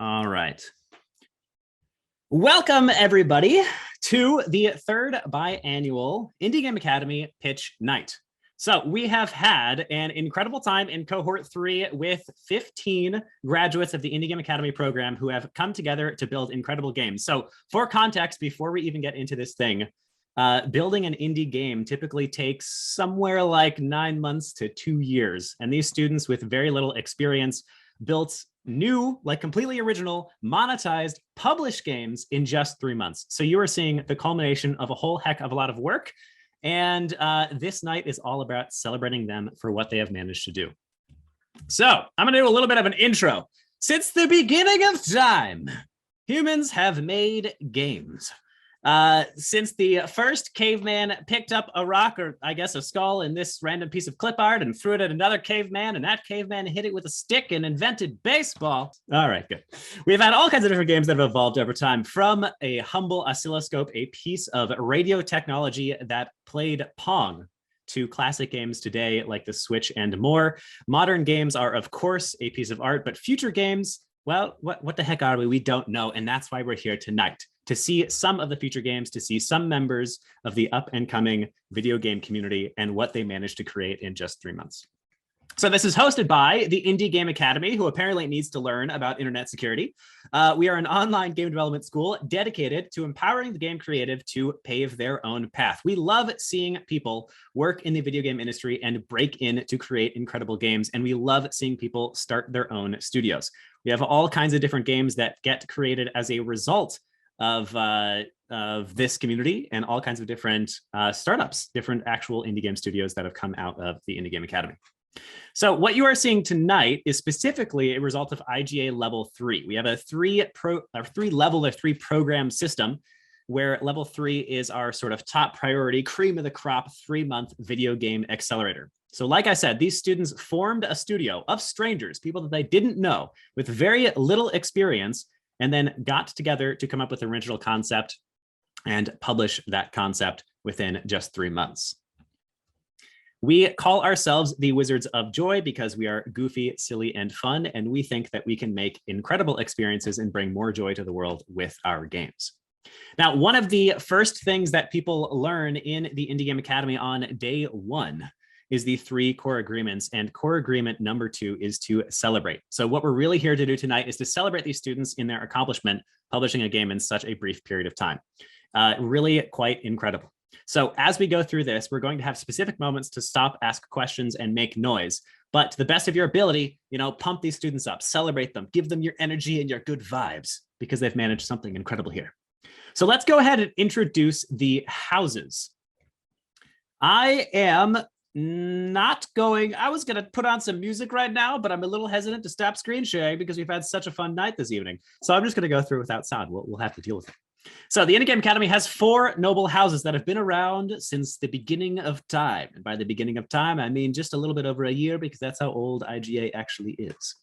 All right. Welcome, everybody, to the third biannual Indie Game Academy Pitch Night. So we have had an incredible time in Cohort 3 with 15 graduates of the Indie Game Academy program who have come together to build incredible games. So for context, before we even get into this thing, building an indie game typically takes somewhere like 9 months to 2 years. And these students with very little experience built new, like completely original, monetized, published games in just 3 months. So you are seeing the culmination of a whole heck of a lot of work. And this night is all about celebrating them for what they have managed to do. So I'm going to do a little bit of an intro. Since the beginning of time, humans have made games. Since the first caveman picked up a rock, or I guess a skull, in this random piece of clip art and threw it at another caveman, and that caveman hit it with a stick and invented baseball. All right, good. We've had all kinds of different games that have evolved over time, from a humble oscilloscope, a piece of radio technology that played Pong, to classic games today like the Switch and more. Modern games are, of course, a piece of art, but future games, well, what the heck are we? We don't know, and that's why we're here tonight, to see some of the future games, to see some members of the up and coming video game community and what they managed to create in just 3 months. So this is hosted by the Indie Game Academy, who apparently needs to learn about internet security. We are an online game development school dedicated to empowering the game creative to pave their own path. We love seeing people work in the video game industry and break in to create incredible games. And we love seeing people start their own studios. We have all kinds of different games that get created as a result of this community, and all kinds of different startups, different actual indie game studios that have come out of the Indie Game Academy. So what you are seeing tonight is specifically a result of IGA level 3. We have a three program system, where level 3 is our sort of top priority, cream of the crop 3-month video game accelerator. So like I said, these students formed a studio of strangers, people that they didn't know, with very little experience, and then got together to come up with an original concept and publish that concept within just 3 months. We call ourselves the Wizards of Joy because we are goofy, silly, and fun, and we think that we can make incredible experiences and bring more joy to the world with our games. Now, one of the first things that people learn in the Indie Game Academy on day 1 is the 3 core agreements, and core agreement number 2 is to celebrate. So what we're really here to do tonight is to celebrate these students in their accomplishment, publishing a game in such a brief period of time. Really quite incredible. So as we go through this, we're going to have specific moments to stop, ask questions, and make noise. But to the best of your ability, pump these students up, celebrate them, give them your energy and your good vibes, because they've managed something incredible here. So let's go ahead and introduce the houses. I was going to put on some music right now, but I'm a little hesitant to stop screen sharing because we've had such a fun night this evening. So I'm just going to go through without sound. We'll have to deal with it. So the Indie Game Academy has 4 noble houses that have been around since the beginning of time. And by the beginning of time, I mean just a little bit over a year, because that's how old IGA actually is.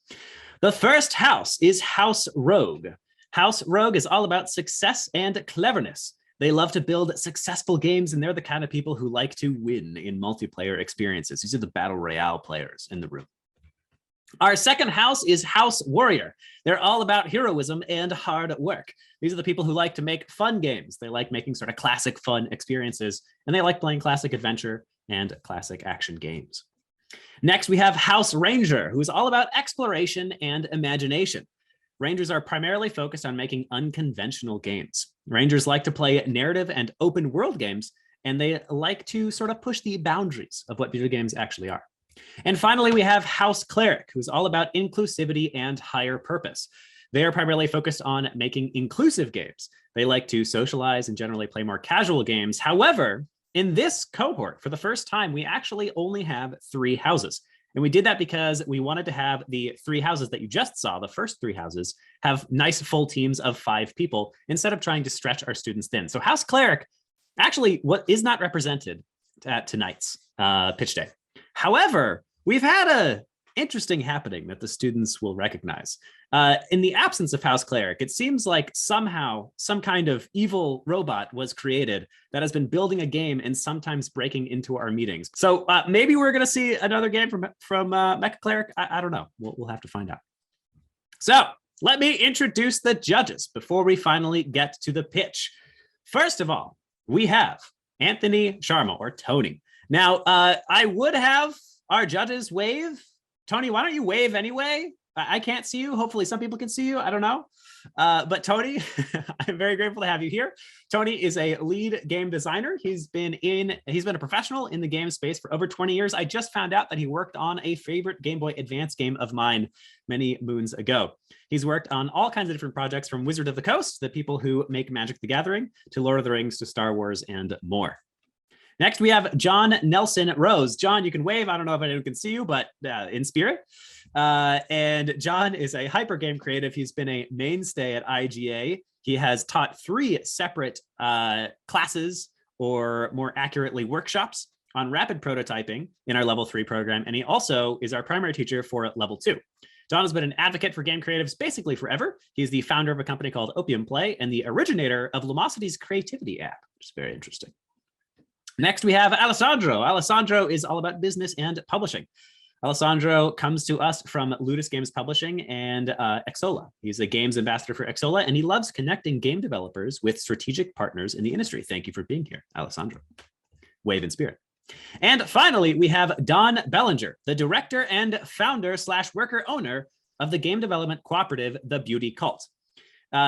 The first house is House Rogue. House Rogue is all about success and cleverness. They love to build successful games, and they're the kind of people who like to win in multiplayer experiences. These are the Battle Royale players in the room. Our second house is House Warrior. They're all about heroism and hard work. These are the people who like to make fun games. They like making sort of classic fun experiences, and they like playing classic adventure and classic action games. Next, we have House Ranger, who is all about exploration and imagination. Rangers are primarily focused on making unconventional games. Rangers like to play narrative and open world games, and they like to sort of push the boundaries of what video games actually are. And finally, we have House Cleric, who's all about inclusivity and higher purpose. They are primarily focused on making inclusive games. They like to socialize and generally play more casual games. However, in this cohort, for the first time, we actually only have 3 houses. And we did that because we wanted to have the 3 houses that you just saw, the first 3 houses, have nice full teams of 5 people instead of trying to stretch our students thin. So House Cleric, actually, what is not represented at tonight's pitch day. However, we've had a interesting happening that the students will recognize. In the absence of House Cleric, it seems like somehow some kind of evil robot was created that has been building a game and sometimes breaking into our meetings. So maybe we're going to see another game from Mecha Cleric. I don't know. We'll have to find out. So let me introduce the judges before we finally get to the pitch. First of all, we have Anthony Sharma, or Tony. Now, I would have our judges wave. Tony, why don't you wave anyway? I can't see you. Hopefully some people can see you. I don't know. But Tony, I'm very grateful to have you here. Tony is a lead game designer. He's been a professional in the game space for over 20 years. I just found out that he worked on a favorite Game Boy Advance game of mine many moons ago. He's worked on all kinds of different projects, from Wizard of the Coast, the people who make Magic the Gathering, to Lord of the Rings, to Star Wars, and more. Next, we have John Nelson Rose. John, you can wave. I don't know if anyone can see you, but in spirit. And John is a hyper game creative. He's been a mainstay at IGA. He has taught 3 separate classes, or more accurately, workshops on rapid prototyping in our level 3 program. And he also is our primary teacher for level 2. John has been an advocate for game creatives basically forever. He's the founder of a company called Opium Play and the originator of Lumosity's creativity app, which is very interesting. Next, we have Alessandro. Alessandro is all about business and publishing. Alessandro comes to us from Ludus Games Publishing and Exola. He's a games ambassador for Exola, and he loves connecting game developers with strategic partners in the industry. Thank you for being here, Alessandro. Wave in spirit. And finally, we have Don Bellinger, the director and founder / worker owner of the game development cooperative, The Beauty Cult.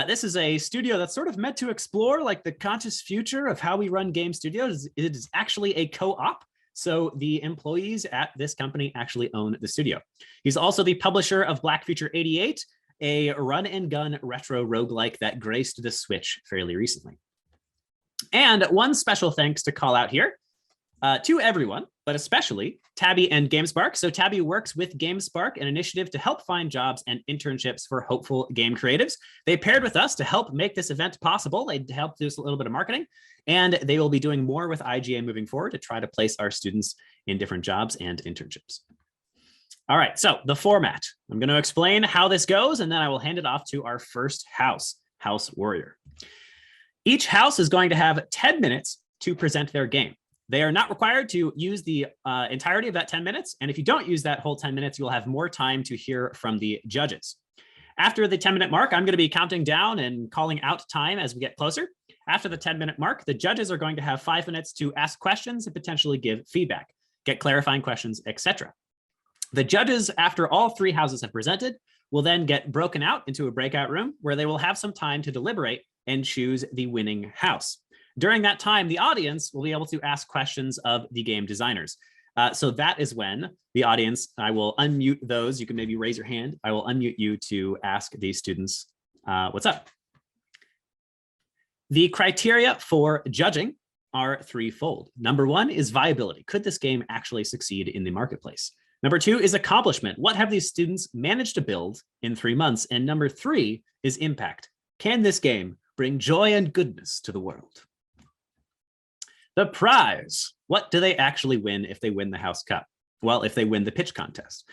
This is a studio that's sort of meant to explore like the conscious future of how we run game studios. It is actually a co-op. So the employees at this company actually own the studio. He's also the publisher of Black Future 88, a run and gun retro roguelike that graced the Switch fairly recently. And one special thanks to call out here to everyone, but especially Tabby and GameSpark. So Tabby works with GameSpark, an initiative to help find jobs and internships for hopeful game creatives. They paired with us to help make this event possible. They helped do a little bit of marketing, and they will be doing more with IGA moving forward to try to place our students in different jobs and internships. All right, so the format. I'm going to explain how this goes, and then I will hand it off to our first house, House Warrior. Each house is going to have 10 minutes to present their game. They are not required to use the entirety of that 10 minutes. And if you don't use that whole 10 minutes, you'll have more time to hear from the judges. After the 10-minute mark, I'm going to be counting down and calling out time as we get closer. After the 10-minute mark, the judges are going to have 5 minutes to ask questions and potentially give feedback, get clarifying questions, etc. The judges, after all 3 houses have presented, will then get broken out into a breakout room where they will have some time to deliberate and choose the winning house. During that time, the audience will be able to ask questions of the game designers. So that is when the audience, I will unmute those. You can maybe raise your hand. I will unmute you to ask these students what's up. The criteria for judging are threefold. Number 1 is viability. Could this game actually succeed in the marketplace? Number 2 is accomplishment. What have these students managed to build in 3 months? And number 3 is impact. Can this game bring joy and goodness to the world? The prize. What do they actually win if they win the House Cup? Well, if they win the pitch contest,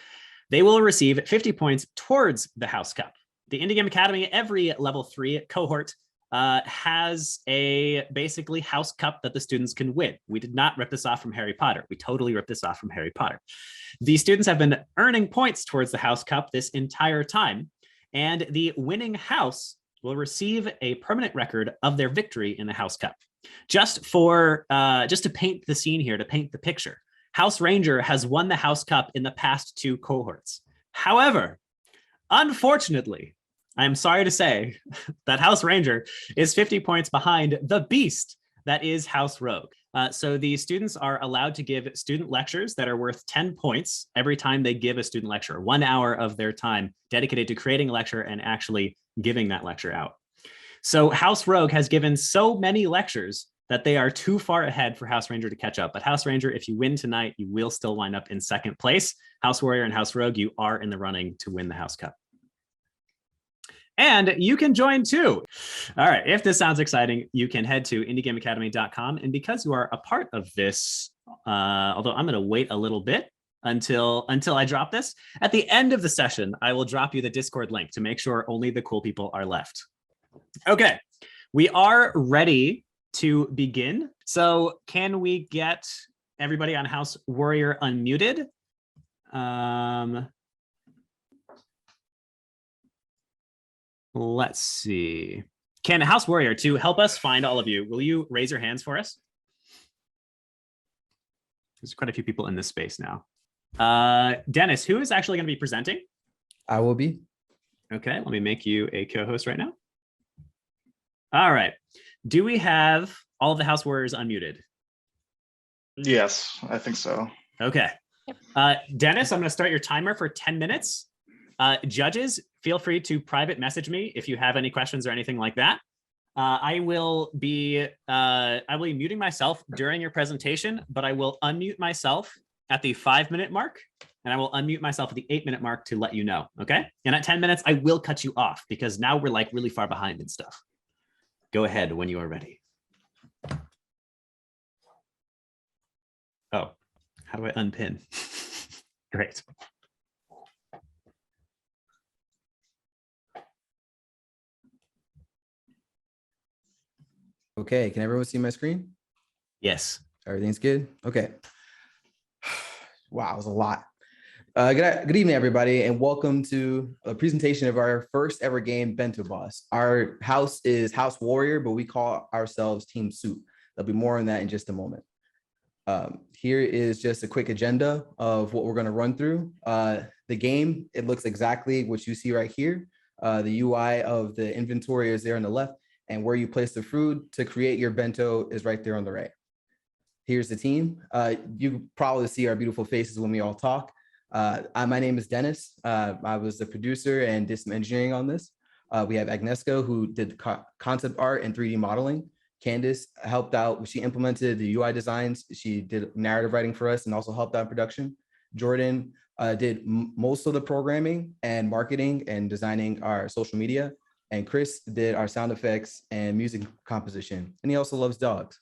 they will receive 50 points towards the House Cup. The Indie Game Academy, every level 3 cohort has a basically House Cup that the students can win. We did not rip this off from Harry Potter. We totally ripped this off from Harry Potter. The students have been earning points towards the House Cup this entire time, and the winning house will receive a permanent record of their victory in the House Cup. Just to paint the scene here, to paint the picture, House Ranger has won the House Cup in the past 2 cohorts. However, unfortunately, I'm sorry to say that House Ranger is 50 points behind the beast that is House Rogue. So the students are allowed to give student lectures that are worth 10 points every time they give a student lecture, 1 hour of their time dedicated to creating a lecture and actually giving that lecture out. So House Rogue has given so many lectures that they are too far ahead for House Ranger to catch up. But House Ranger, if you win tonight, you will still wind up in 2nd place. House Warrior and House Rogue, you are in the running to win the House Cup. And you can join too. All right, if this sounds exciting, you can head to indiegameacademy.com. And because you are a part of this, although I'm going to wait a little bit until I drop this, at the end of the session, I will drop you the Discord link to make sure only the cool people are left. Okay, we are ready to begin. So can we get everybody on House Warrior unmuted? Let's see. Can House Warrior, to help us find all of you, will you raise your hands for us? There's quite a few people in this space now. Dennis, who is actually going to be presenting? I will be. Okay, let me make you a co-host right now. All right. Do we have all of the House Warriors unmuted? Yes, I think so. Okay. Dennis, I'm going to start your timer for 10 minutes. Judges, feel free to private message me if you have any questions or anything like that. I will be muting myself during your presentation, but I will unmute myself at the 5-minute mark, and I will unmute myself at the 8-minute mark to let you know, okay? And at 10 minutes, I will cut you off because now we're like really far behind and stuff. Go ahead when you are ready. Oh, how do I unpin? Great. Okay, can everyone see my screen? Yes. Everything's good? Okay. Wow, it was a lot. Good evening, everybody, and welcome to a presentation of our first ever game, Bento Boss. Our house is House Warrior, but we call ourselves Team Soup. There'll be more on that in just a moment. Here is just a quick agenda of what we're going to run through. The game, it looks exactly what you see right here. The UI of the inventory is there on the left, and where you place the food to create your bento is right there on the right. Here's the team. You probably see our beautiful faces when we all talk. My name is Dennis. I was the producer and did some engineering on this. We have Agnieszka, who did concept art and 3D modeling. Candace helped out. She implemented the UI designs. She did narrative writing for us and also helped out in production. Jordan did most of the programming and marketing and designing our social media. And Chris did our sound effects and music composition. And he also loves dogs.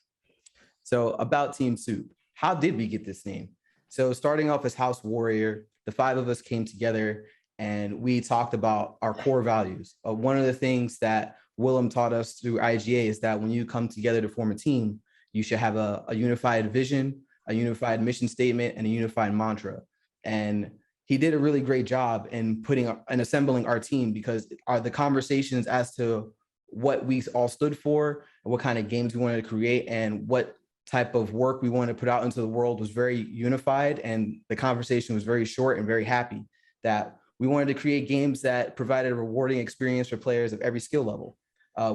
So about Team Soup, how did we get this name? So starting off as House Warrior, the 5 of us came together and we talked about our core values. One of the things that Willem taught us through IGA is that when you come together to form a team, you should have a unified vision, a unified mission statement, and a unified mantra. And he did a really great job in putting and assembling our team, because the conversations as to what we all stood for and what kind of games we wanted to create and what type of work we wanted to put out into the world was very unified. And the conversation was very short and very happy that we wanted to create games that provided a rewarding experience for players of every skill level.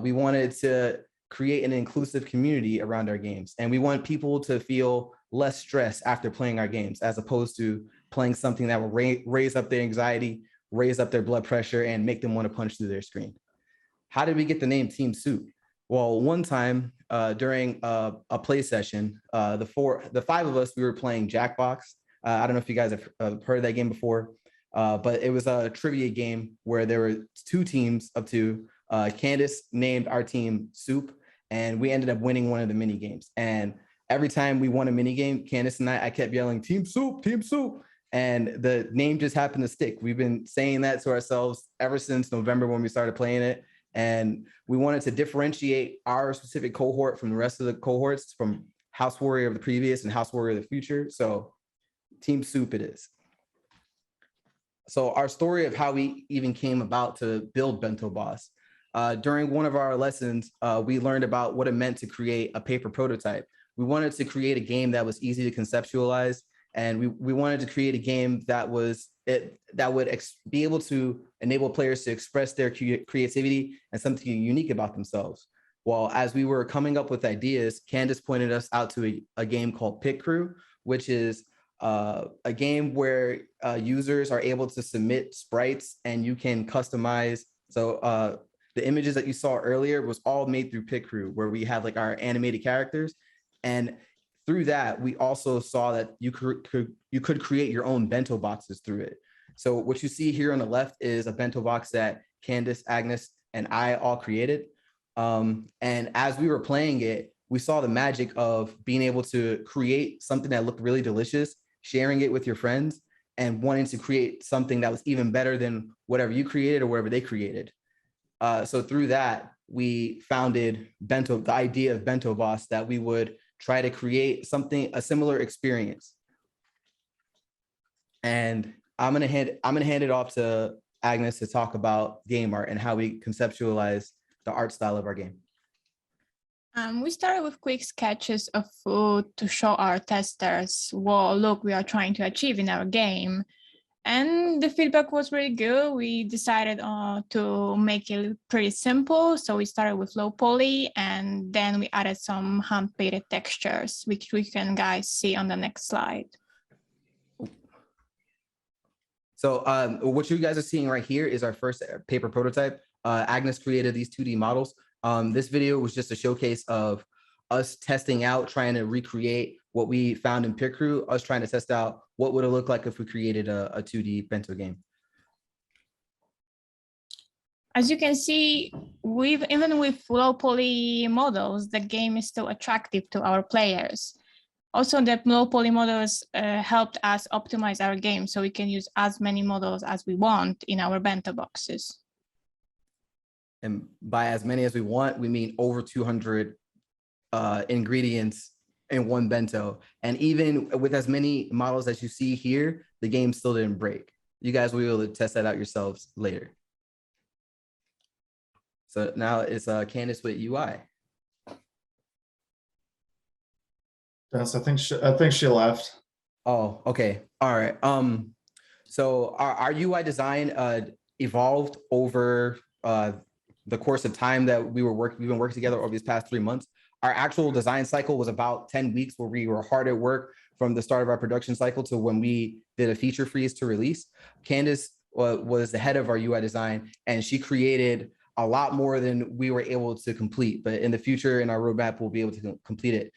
We wanted to create an inclusive community around our games. And we want people to feel less stress after playing our games, as opposed to playing something that will raise up their anxiety, raise up their blood pressure, and make them want to punch through their screen. How did we get the name Team Soup? Well, one time during a play session, the 5 of us, we were playing Jackbox. I don't know if you guys have heard of that game before, but it was a trivia game where there were 2 teams of 2. Candace named our team Soup, and we ended up winning one of the mini games. And every time we won a mini game, Candace and I kept yelling, Team Soup, Team Soup. And the name just happened to stick. We've been saying that to ourselves ever since November when we started playing it. And we wanted to differentiate our specific cohort from the rest of the cohorts, from House Warrior of the previous and House Warrior of the future. So Team Soup it is. So our story of how we even came about to build Bento Boss. During one of our lessons, we learned about what it meant to create a paper prototype. We wanted to create a game that was easy to conceptualize, and we wanted to create a game that would be able to enable players to express their creativity and something unique about themselves. Well, as we were coming up with ideas, Candace pointed us out to a game called Pit Crew, which is a game where users are able to submit sprites and you can customize. So the images that you saw earlier was all made through Pit Crew, where we have like our animated characters. And through that, we also saw that you could create your own bento boxes through it. So what you see here on the left is a bento box that Candace, Agnes, and I all created. And as we were playing it, we saw the magic of being able to create something that looked really delicious, sharing it with your friends, and wanting to create something that was even better than whatever you created or whatever they created. So through that, we founded the idea of Bento Boss, that we would try to create a similar experience. And I'm gonna hand it off to Agnes to talk about game art and how we conceptualize the art style of our game. We started with quick sketches of food to show our testers what look we are trying to achieve in our game. And the feedback was really good. We decided to make it pretty simple. So we started with low poly, and then we added some hand-painted textures, which we can guys see on the next slide. So what you guys are seeing right here is our first paper prototype. Agnes created these 2D models. This video was just a showcase of us testing out, trying to recreate what we found in Pit Crew, us trying to test out what would it look like if we created a 2D bento game. As you can see, even with low poly models, the game is still attractive to our players. Also, the low poly models helped us optimize our game so we can use as many models as we want in our bento boxes. And by as many as we want, we mean over 200 ingredients in one bento. And even with as many models as you see here, the game still didn't break. You guys will be able to test that out yourselves later. So now it's Candice with UI. Yes, I think she left. Oh, okay. All right. So our UI design evolved over the course of time that we've been working together over these past 3 months. Our actual design cycle was about 10 weeks where we were hard at work from the start of our production cycle to when we did a feature freeze to release. Candice was the head of our UI design, and she created a lot more than we were able to complete. But in the future, in our roadmap, we'll be able to complete it.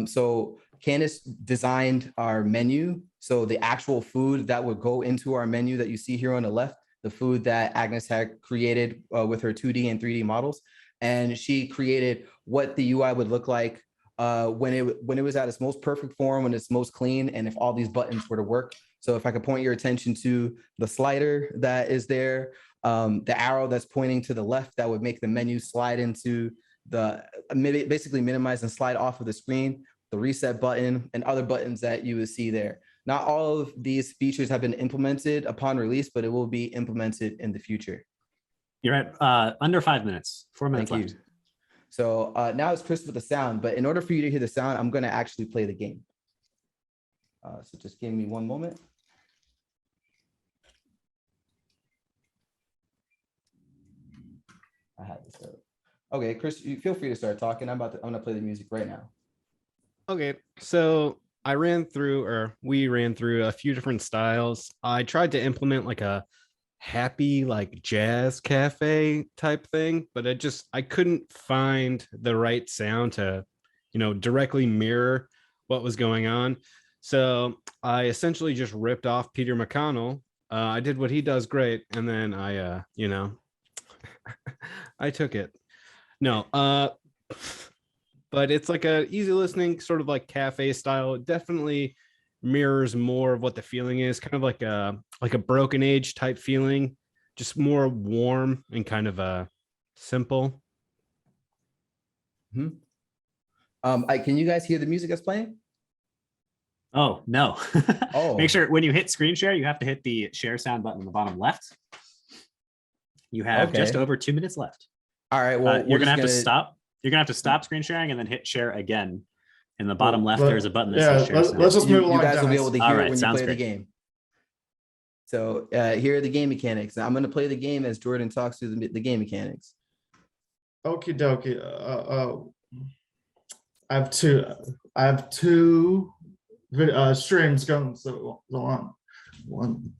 So Candice designed our menu. So the actual food that would go into our menu that you see here on the left, the food that Agnes had created with her 2D and 3D models. And she created what the UI would look like when it was at its most perfect form, when it's most clean, and if all these buttons were to work. So if I could point your attention to the slider that is there, the arrow that's pointing to the left, that would make the menu slide into basically minimize and slide off of the screen, the reset button, and other buttons that you would see there. Not all of these features have been implemented upon release, but it will be implemented in the future. You're at under 5 minutes, 4 minutes left. So now it's Chris with the sound, but in order for you to hear the sound, I'm going to actually play the game. So just give me one moment. I had this up. Okay, Chris, you feel free to start talking. I'm going to play the music right now. Okay, so we ran through a few different styles. I tried to implement like a happy like jazz cafe type thing, but I couldn't find the right sound to, directly mirror what was going on. So I essentially just ripped off Peter McConnell. I did what he does great, and then I I took it. No, but it's like a easy listening sort of like cafe style. It definitely mirrors more of what the feeling is, kind of like a Broken Age type feeling, just more warm and kind of simple. Can you guys hear the music that's playing? Oh, no. Oh. Make sure when you hit screen share, you have to hit the share sound button on the bottom left. You have just over 2 minutes left. All right. Well, you're gonna have to stop. You're gonna have to stop screen sharing and then hit share again. In the bottom left, there's a button that says share sound. Let's just move along. You guys will be able to hear it when you play great. the game. So here are the game mechanics. Now I'm going to play the game as Jordan talks through the game mechanics. Okie dokie. I have two streams going. So one.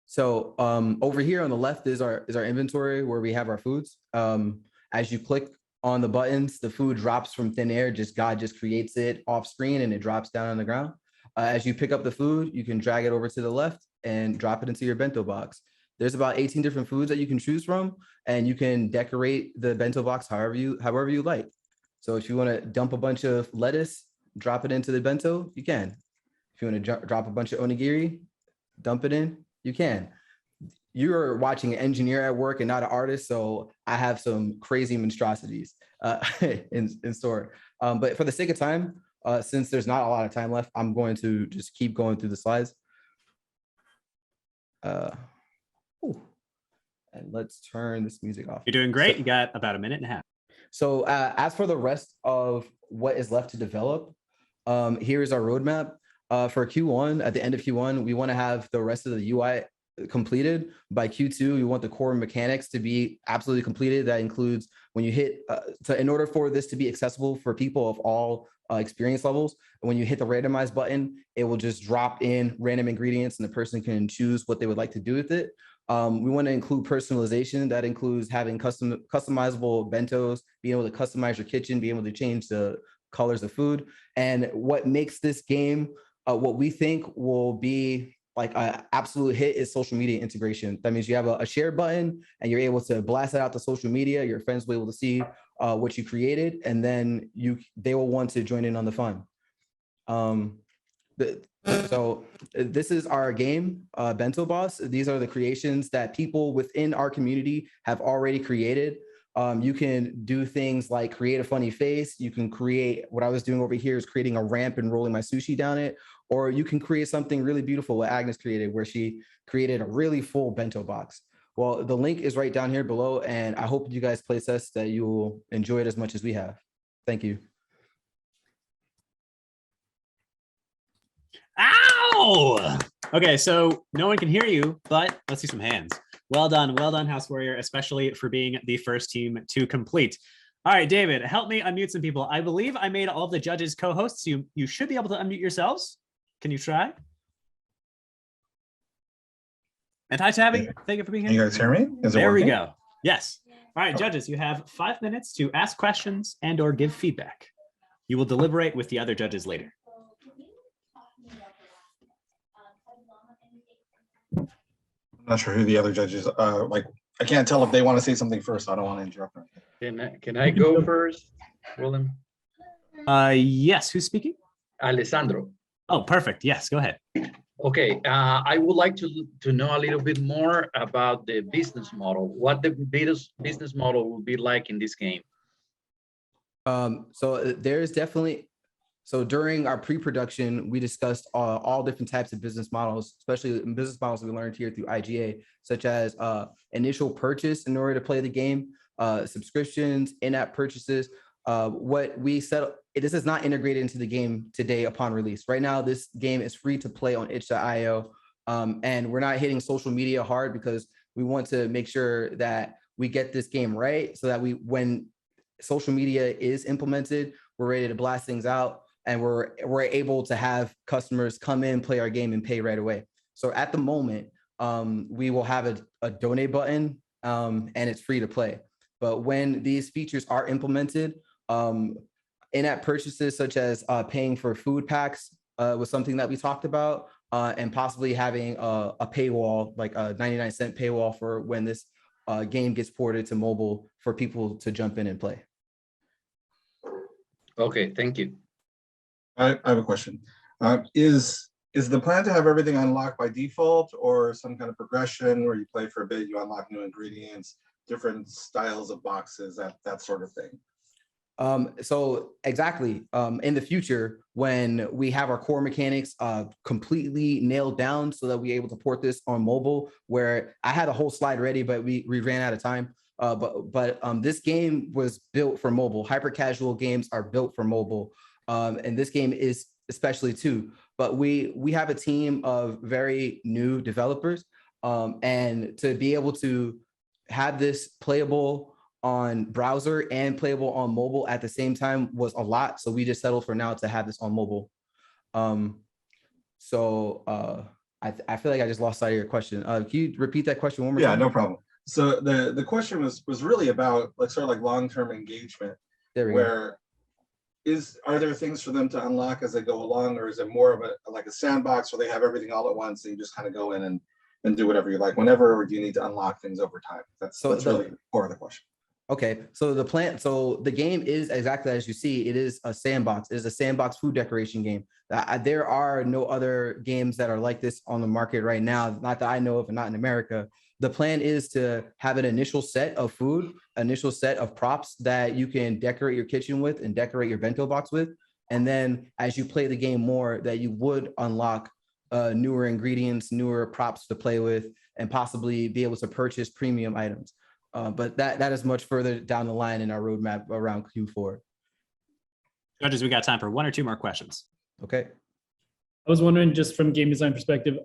So over here on the left is our inventory where we have our foods. As you click on the buttons, the food drops from thin air. God just creates it off screen and it drops down on the ground. As you pick up the food, you can drag it over to the left and drop it into your bento box. There's about 18 different foods that you can choose from, and you can decorate the bento box however you like. So if you want to dump a bunch of lettuce, drop it into the bento, you can. If you want to drop a bunch of onigiri, dump it in, you can. You're watching an engineer at work and not an artist, so I have some crazy monstrosities in store. But for the sake of time, Since there's not a lot of time left, I'm going to just keep going through the slides. And let's turn this music off. You're doing great. You got about a minute and a half. So as for the rest of what is left to develop, here's our roadmap. For Q1, at the end of Q1, we want to have the rest of the UI completed. By Q2, we want the core mechanics to be absolutely completed. That includes when you hit, in order for this to be accessible for people of all experience levels, when you hit the randomize button, it will just drop in random ingredients and the person can choose what they would like to do with it. We want to include personalization. That includes having customizable bentos, being able to customize your kitchen, being able to change the colors of food. And what makes this game, what we think will be like an absolute hit is social media integration. That means you have a share button and you're able to blast it out to social media. Your friends will be able to see what you created, and then they will want to join in on the fun. So this is our game, Bento Boss. These are the creations that people within our community have already created. You can do things like create a funny face. You can create, what I was doing over here is creating a ramp and rolling my sushi down it. Or you can create something really beautiful what Agnes created, where she created a really full bento box. Well, the link is right down here below, and I hope you guys play test that you will enjoy it as much as we have. Thank you. Ow! Okay, so no one can hear you, but let's see some hands. Well done, House Warrior, especially for being the first team to complete. All right, David, help me unmute some people. I believe I made all of the judges co-hosts. You should be able to unmute yourselves. Can you try? And hi, Tabby. Thank you for being here. Can you guys hear me? Is it there working? We go. Yes. All right, judges, you have 5 minutes to ask questions and or give feedback. You will deliberate with the other judges later. I'm not sure who the other judges are. Like, I can't tell if they want to say something first. So I don't want to interrupt them. Can I go first, Roland? Yes. Who's speaking? Alessandro. Oh, perfect. Yes, go ahead. Okay, I would like to know a little bit more about the business model. What the business model will be like in this game? So there's definitely, so during our pre-production, we discussed all different types of business models, especially business models we learned here through IGA, such as initial purchase in order to play the game, subscriptions, in-app purchases. What we said, this is not integrated into the game today upon release. Right now, this game is free to play on itch.io, and we're not hitting social media hard because we want to make sure that we get this game right, so that when social media is implemented, we're ready to blast things out, and we're able to have customers come in, play our game, and pay right away. So at the moment, we will have a donate button, and it's free to play. But when these features are implemented, in-app purchases such as paying for food packs was something that we talked about, and possibly having a paywall, like a 99-cent paywall for when this game gets ported to mobile for people to jump in and play. Okay, thank you. I have a question. Is the plan to have everything unlocked by default, or some kind of progression where you play for a bit, you unlock new ingredients, different styles of boxes, that sort of thing? So exactly, in the future, when we have our core mechanics completely nailed down so that we're able to port this on mobile, where I had a whole slide ready, but we ran out of time. But this game was built for mobile. Hyper casual games are built for mobile. And this game is especially too. But we have a team of very new developers, and to be able to have this playable on browser and playable on mobile at the same time was a lot. So we just settled for now to have this on mobile. I feel like I just lost sight of your question. Can you repeat that question one more time? Yeah, no problem. So the question was really about like sort of like long-term engagement. There we go. Are there things for them to unlock as they go along, or is it more of a sandbox where they have everything all at once and you just kind of go in and do whatever you like whenever, or do you need to unlock things over time? That's really the core of the question. Okay, so the game is exactly as you see. It is a sandbox. It is a sandbox food decoration game. There are no other games that are like this on the market right now, not that I know of, and not in America. The plan is to have an initial set of food, initial set of props that you can decorate your kitchen with and decorate your bento box with. And then as you play the game more, that you would unlock newer ingredients, newer props to play with, and possibly be able to purchase premium items. But that is much further down the line in our roadmap around Q4. Judges, we got time for 1 or 2 more questions. Okay. I was wondering, just from game design perspective,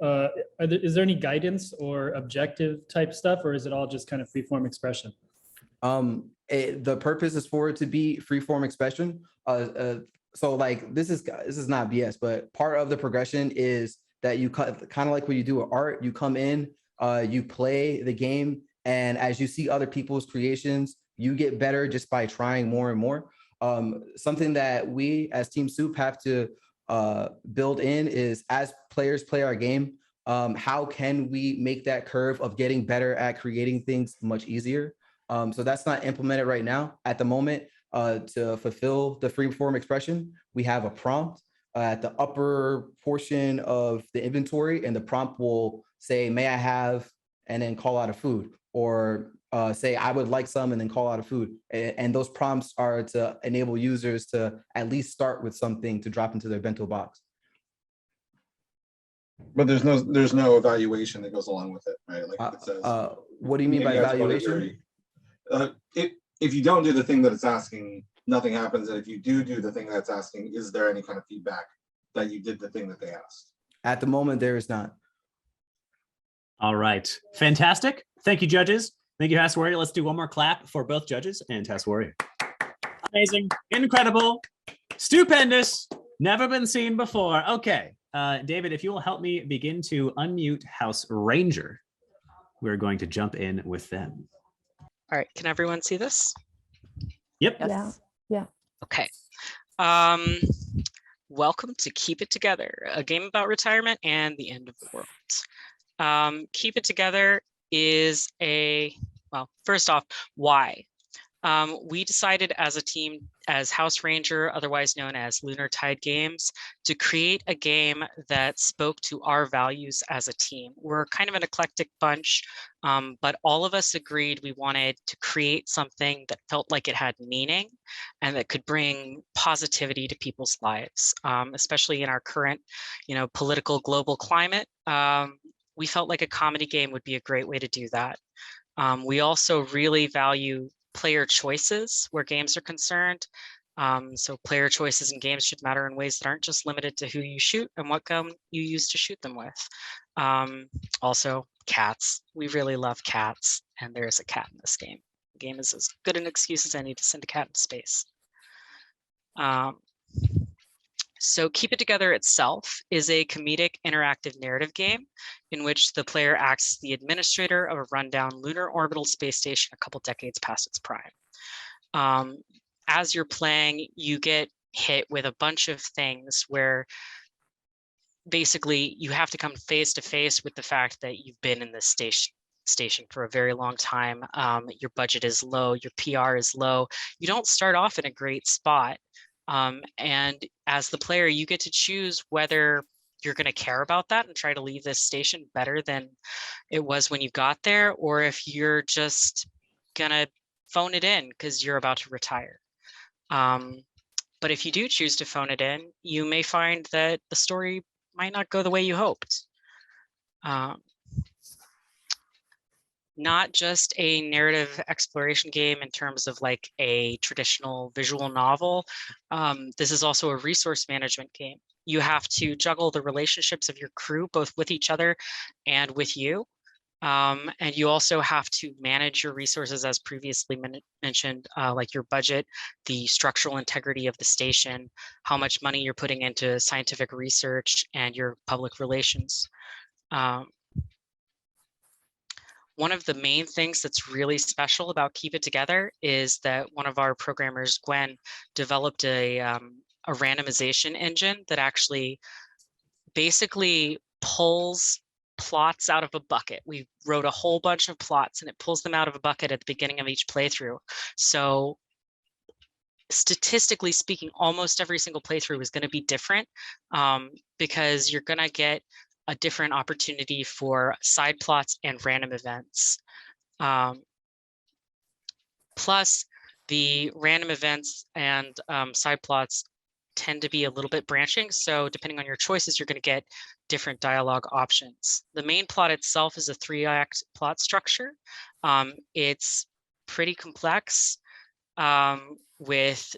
is there any guidance or objective type stuff, or is it all just kind of free-form expression? The purpose is for it to be free-form expression. So like this is not BS, but part of the progression is that you kind of like what you do with art. You come in, you play the game, and as you see other people's creations, you get better just by trying more and more. Something that we as Team Soup have to build in is, as players play our game, how can we make that curve of getting better at creating things much easier? So that's not implemented right now. At the moment, to fulfill the free-form expression, we have a prompt at the upper portion of the inventory, and the prompt will say, may I have, and then call out a food, or say, I would like some, and then call out a food. And those prompts are to enable users to at least start with something to drop into their bento box. But there's no evaluation that goes along with it, right? Like it says, what do you mean by evaluation? If you don't do the thing that it's asking, nothing happens. And if you do the thing that's asking, is there any kind of feedback that you did the thing that they asked? At the moment, there is not. All right. Fantastic. Thank you, judges. Thank you, Task Warrior. Let's do one more clap for both judges and Task Warrior. Amazing. Incredible. Stupendous. Never been seen before. Okay. David, if you will help me begin to unmute House Ranger, we're going to jump in with them. All right, can everyone see this? Yep. Yes. Yeah. Okay. Welcome to Keep It Together, a game about retirement and the end of the world. Keep It Together is well, first off, why? We decided as a team, as House Ranger, otherwise known as Lunar Tide Games, to create a game that spoke to our values as a team. We're kind of an eclectic bunch, but all of us agreed we wanted to create something that felt like it had meaning and that could bring positivity to people's lives, especially in our current, political global climate. We felt like a comedy game would be a great way to do that. We also really value player choices where games are concerned. So player choices in games should matter in ways that aren't just limited to who you shoot and what gun you use to shoot them with. Also, cats. We really love cats, and there's a cat in this game. The game is as good an excuse as any to send a cat into space. So Keep It Together itself is a comedic interactive narrative game in which the player acts as the administrator of a rundown lunar orbital space station a couple decades past its prime. As you're playing, you get hit with a bunch of things where basically you have to come face to face with the fact that you've been in this station for a very long time. Your budget is low, your PR is low. You don't start off in a great spot. And as the player, you get to choose whether you're going to care about that and try to leave this station better than it was when you got there, or if you're just going to phone it in because you're about to retire. But if you do choose to phone it in, you may find that the story might not go the way you hoped. Not just a narrative exploration game in terms of like a traditional visual novel. This is also a resource management game. You have to juggle the relationships of your crew, both with each other and with you. And you also have to manage your resources, as previously mentioned, like your budget, the structural integrity of the station, how much money you're putting into scientific research, and your public relations. One of the main things that's really special about Keep It Together is that one of our programmers, Gwen, developed a randomization engine that actually basically pulls plots out of a bucket. We wrote a whole bunch of plots and it pulls them out of a bucket at the beginning of each playthrough. So statistically speaking, almost every single playthrough is going to be different because you're going to get a different opportunity for side plots and random events. Plus, the random events and side plots tend to be a little bit branching. So depending on your choices, you're going to get different dialogue options. The main plot itself is a 3-act plot structure. It's pretty complex with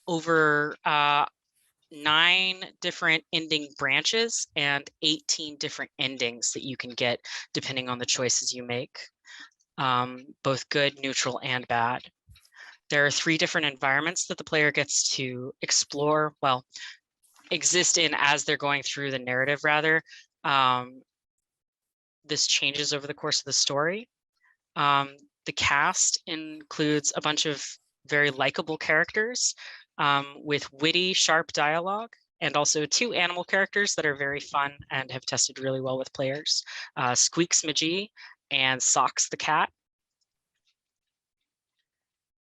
over 9 different ending branches and 18 different endings that you can get depending on the choices you make, both good, neutral, and bad. There are 3 different environments that the player gets to explore, well, exist in as they're going through the narrative, rather. This changes over the course of the story. The cast includes a bunch of very likable characters with witty, sharp dialogue, and also 2 animal characters that are very fun and have tested really well with players, Squeaks McGee and Socks the cat.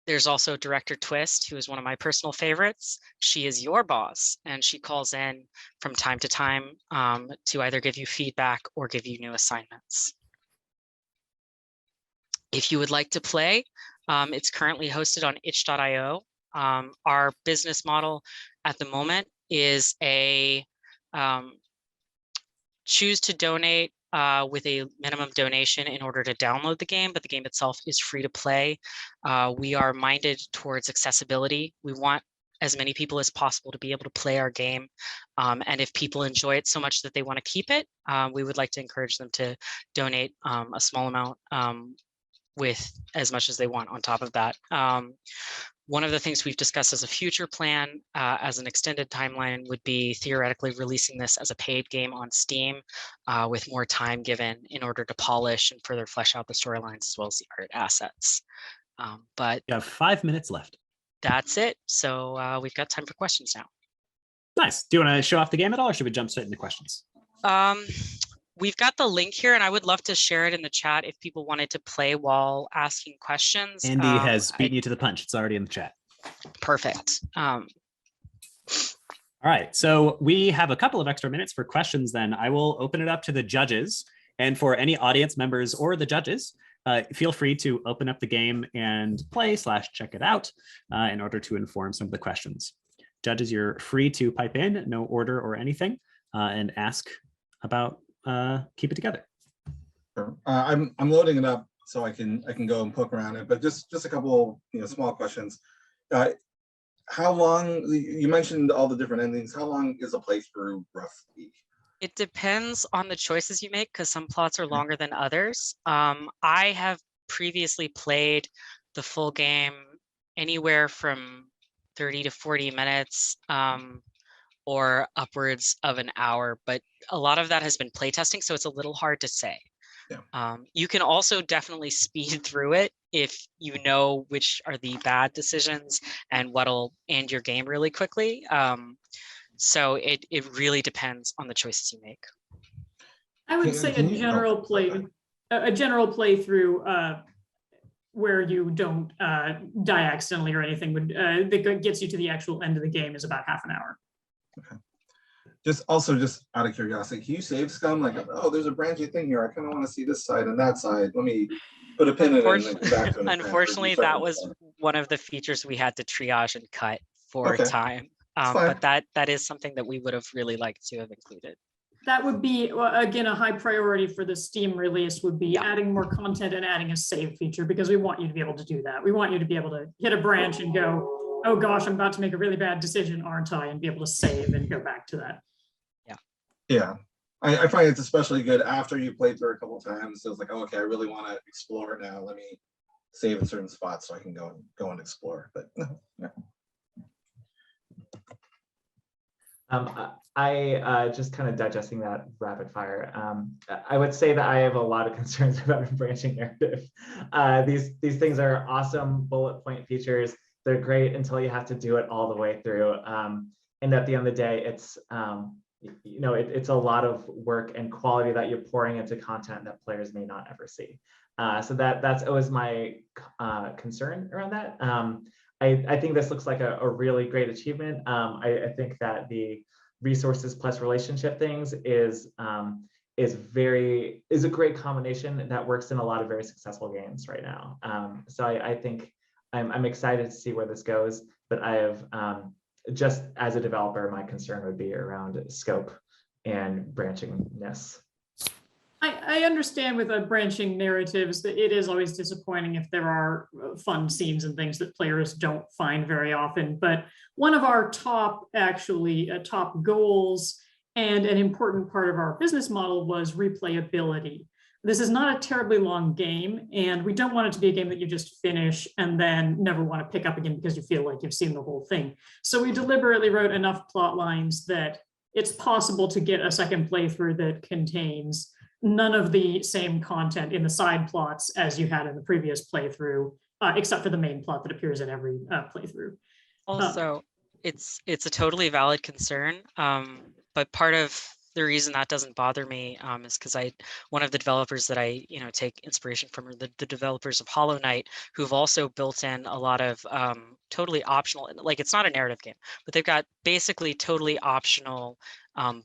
There's also Director Twist, who is one of my personal favorites. She is your boss, and she calls in from time to time to either give you feedback or give you new assignments. If you would like to play, it's currently hosted on itch.io. Our business model at the moment is a choose to donate with a minimum donation in order to download the game, but the game itself is free to play. We are minded towards accessibility. We want as many people as possible to be able to play our game. And if people enjoy it so much that they want to keep it, we would like to encourage them to donate a small amount with as much as they want on top of that. One of the things we've discussed as a future plan, as an extended timeline, would be theoretically releasing this as a paid game on Steam with more time given in order to polish and further flesh out the storylines as well as the art assets. But you have 5 minutes left. That's it. So we've got time for questions now. Nice. Do you want to show off the game at all, or should we jump straight into questions? We've got the link here, and I would love to share it in the chat if people wanted to play while asking questions. Andy has beaten you to the punch. It's already in the chat. Perfect. All right, so we have a couple of extra minutes for questions then. I will open it up to the judges, and for any audience members or the judges, feel free to open up the game and play/check it out in order to inform some of the questions. Judges, you're free to pipe in, no order or anything, and ask about Keep It Together. Sure. I'm loading it up so I can go and poke around it, but just a couple small questions. How long, you mentioned all the different endings, how long is a playthrough roughly? It depends on the choices you make, because some plots are longer than others. I have previously played the full game anywhere from 30 to 40 minutes or upwards of an hour, but a lot of that has been playtesting, so it's a little hard to say. Yeah. You can also definitely speed through it if you know which are the bad decisions and what'll end your game really quickly. So it really depends on the choices you make. I would say a general playthrough where you don't die accidentally or anything that gets you to the actual end of the game is about half an hour. Okay. Just out of curiosity, can you save scum? Like, oh, there's a branching thing here. I kind of want to see this side and that side. Let me put a pin in it and then come back to it. Unfortunately, that was one of the features we had to triage and cut for time. But that is something that we would have really liked to have included. That would be, again, a high priority for the Steam release would be adding more content and adding a save feature, because we want you to be able to do that. We want you to be able to hit a branch and go, oh gosh, I'm about to make a really bad decision, aren't I? And be able to save and go back to that. Yeah, I find it's especially good after you played through a couple of times. So it's like, oh, okay, I really want to explore now. Let me save in certain spots so I can go and explore. But yeah. I just kind of digesting that rapid fire. I would say that I have a lot of concerns about a branching narrative. These things are awesome bullet point features. They're great until you have to do it all the way through. And at the end of the day, it's it's a lot of work and quality that you're pouring into content that players may not ever see. So that's always my concern around that. I think this looks like a really great achievement. I think that the resources plus relationship things is a great combination that works in a lot of very successful games right now. So I think I'm excited to see where this goes, but I have just as a developer, my concern would be around scope and branchingness. I understand with branching narratives that it is always disappointing if there are fun scenes and things that players don't find very often. But one of our top goals and an important part of our business model was replayability. This is not a terribly long game, and we don't want it to be a game that you just finish and then never want to pick up again because you feel like you've seen the whole thing. So we deliberately wrote enough plot lines that it's possible to get a second playthrough that contains none of the same content in the side plots as you had in the previous playthrough, except for the main plot that appears in every playthrough. Also, it's a totally valid concern, but part of the reason that doesn't bother me is because one of the developers that I take inspiration from are the developers of Hollow Knight, who've also built in a lot of totally optional, like it's not a narrative game, but they've got basically totally optional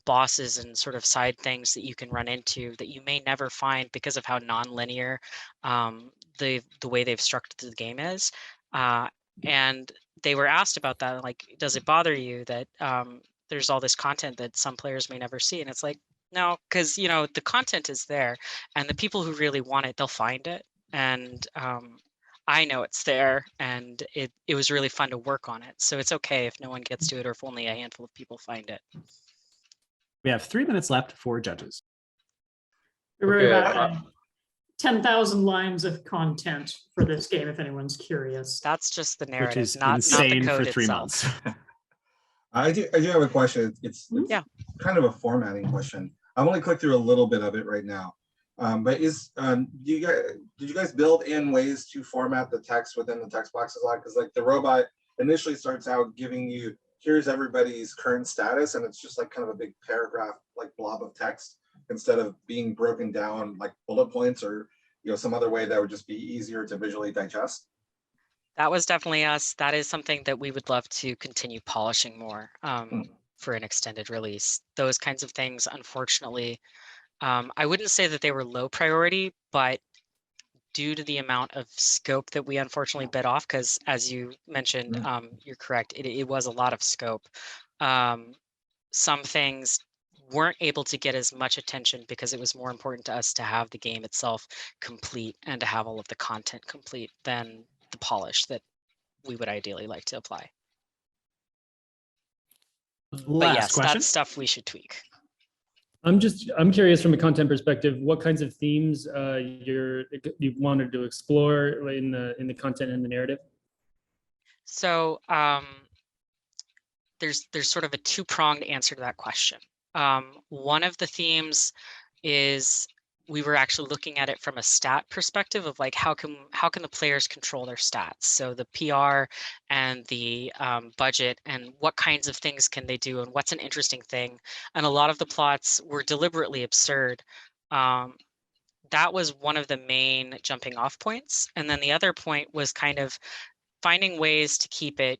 bosses and sort of side things that you can run into that you may never find because of how non-linear the way they've structured the game is. And they were asked about that, like, does it bother you that there's all this content that some players may never see? And it's like, no, because the content is there, and the people who really want it, they'll find it. And I know it's there, and it was really fun to work on it. So it's okay if no one gets to it, or if only a handful of people find it. We have 3 minutes left for judges. We wrote about 10,000 lines of content for this game, if anyone's curious. That's just the narrative, which is not insane the code for 3 itself. months. I do have a question. It's kind of a formatting question. I've only clicked through a little bit of it right now. But did you guys build in ways to format the text within the text boxes a lot? Because like the robot initially starts out giving you, here's everybody's current status, and it's just like kind of a big paragraph, like blob of text, instead of being broken down like bullet points or some other way that would just be easier to visually digest. That was definitely us. That is something that we would love to continue polishing more for an extended release. Those kinds of things, unfortunately, I wouldn't say that they were low priority, but due to the amount of scope that we unfortunately bit off, because as you mentioned, you're correct, it was a lot of scope. Some things weren't able to get as much attention because it was more important to us to have the game itself complete and to have all of the content complete than the polish that we would ideally like to apply. But yes, question. that's stuff we should tweak. I'm curious from a content perspective, what kinds of themes you wanted to explore in the content and the narrative? So there's sort of a two-pronged answer to that question. One of the themes is we were actually looking at it from a stat perspective of like how can the players control their stats, so the PR and the budget, and what kinds of things can they do, and what's an interesting thing. And a lot of the plots were deliberately absurd. That was one of the main jumping off points. And then the other point was kind of finding ways to keep it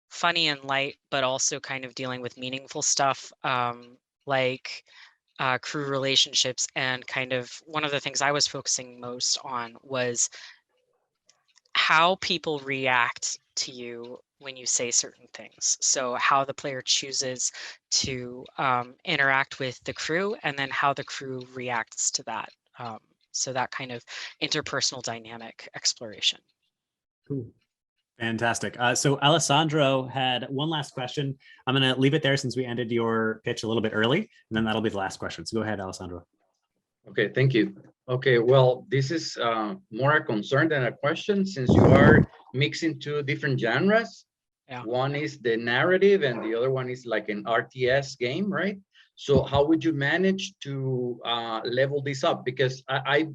funny and light, but also kind of dealing with meaningful stuff, like crew relationships. And kind of one of the things I was focusing most on was how people react to you when you say certain things. So how the player chooses to interact with the crew, and then how the crew reacts to that. So that kind of interpersonal dynamic exploration. Cool. Fantastic. So Alessandro had one last question. I'm going to leave it there since we ended your pitch a little bit early, and then that'll be the last question. So go ahead, Alessandro. Okay, thank you. Okay, well, this is more a concern than a question, since you are mixing two different genres. Yeah. One is the narrative and the other one is like an RTS game, right? So how would you manage to level this up? Because I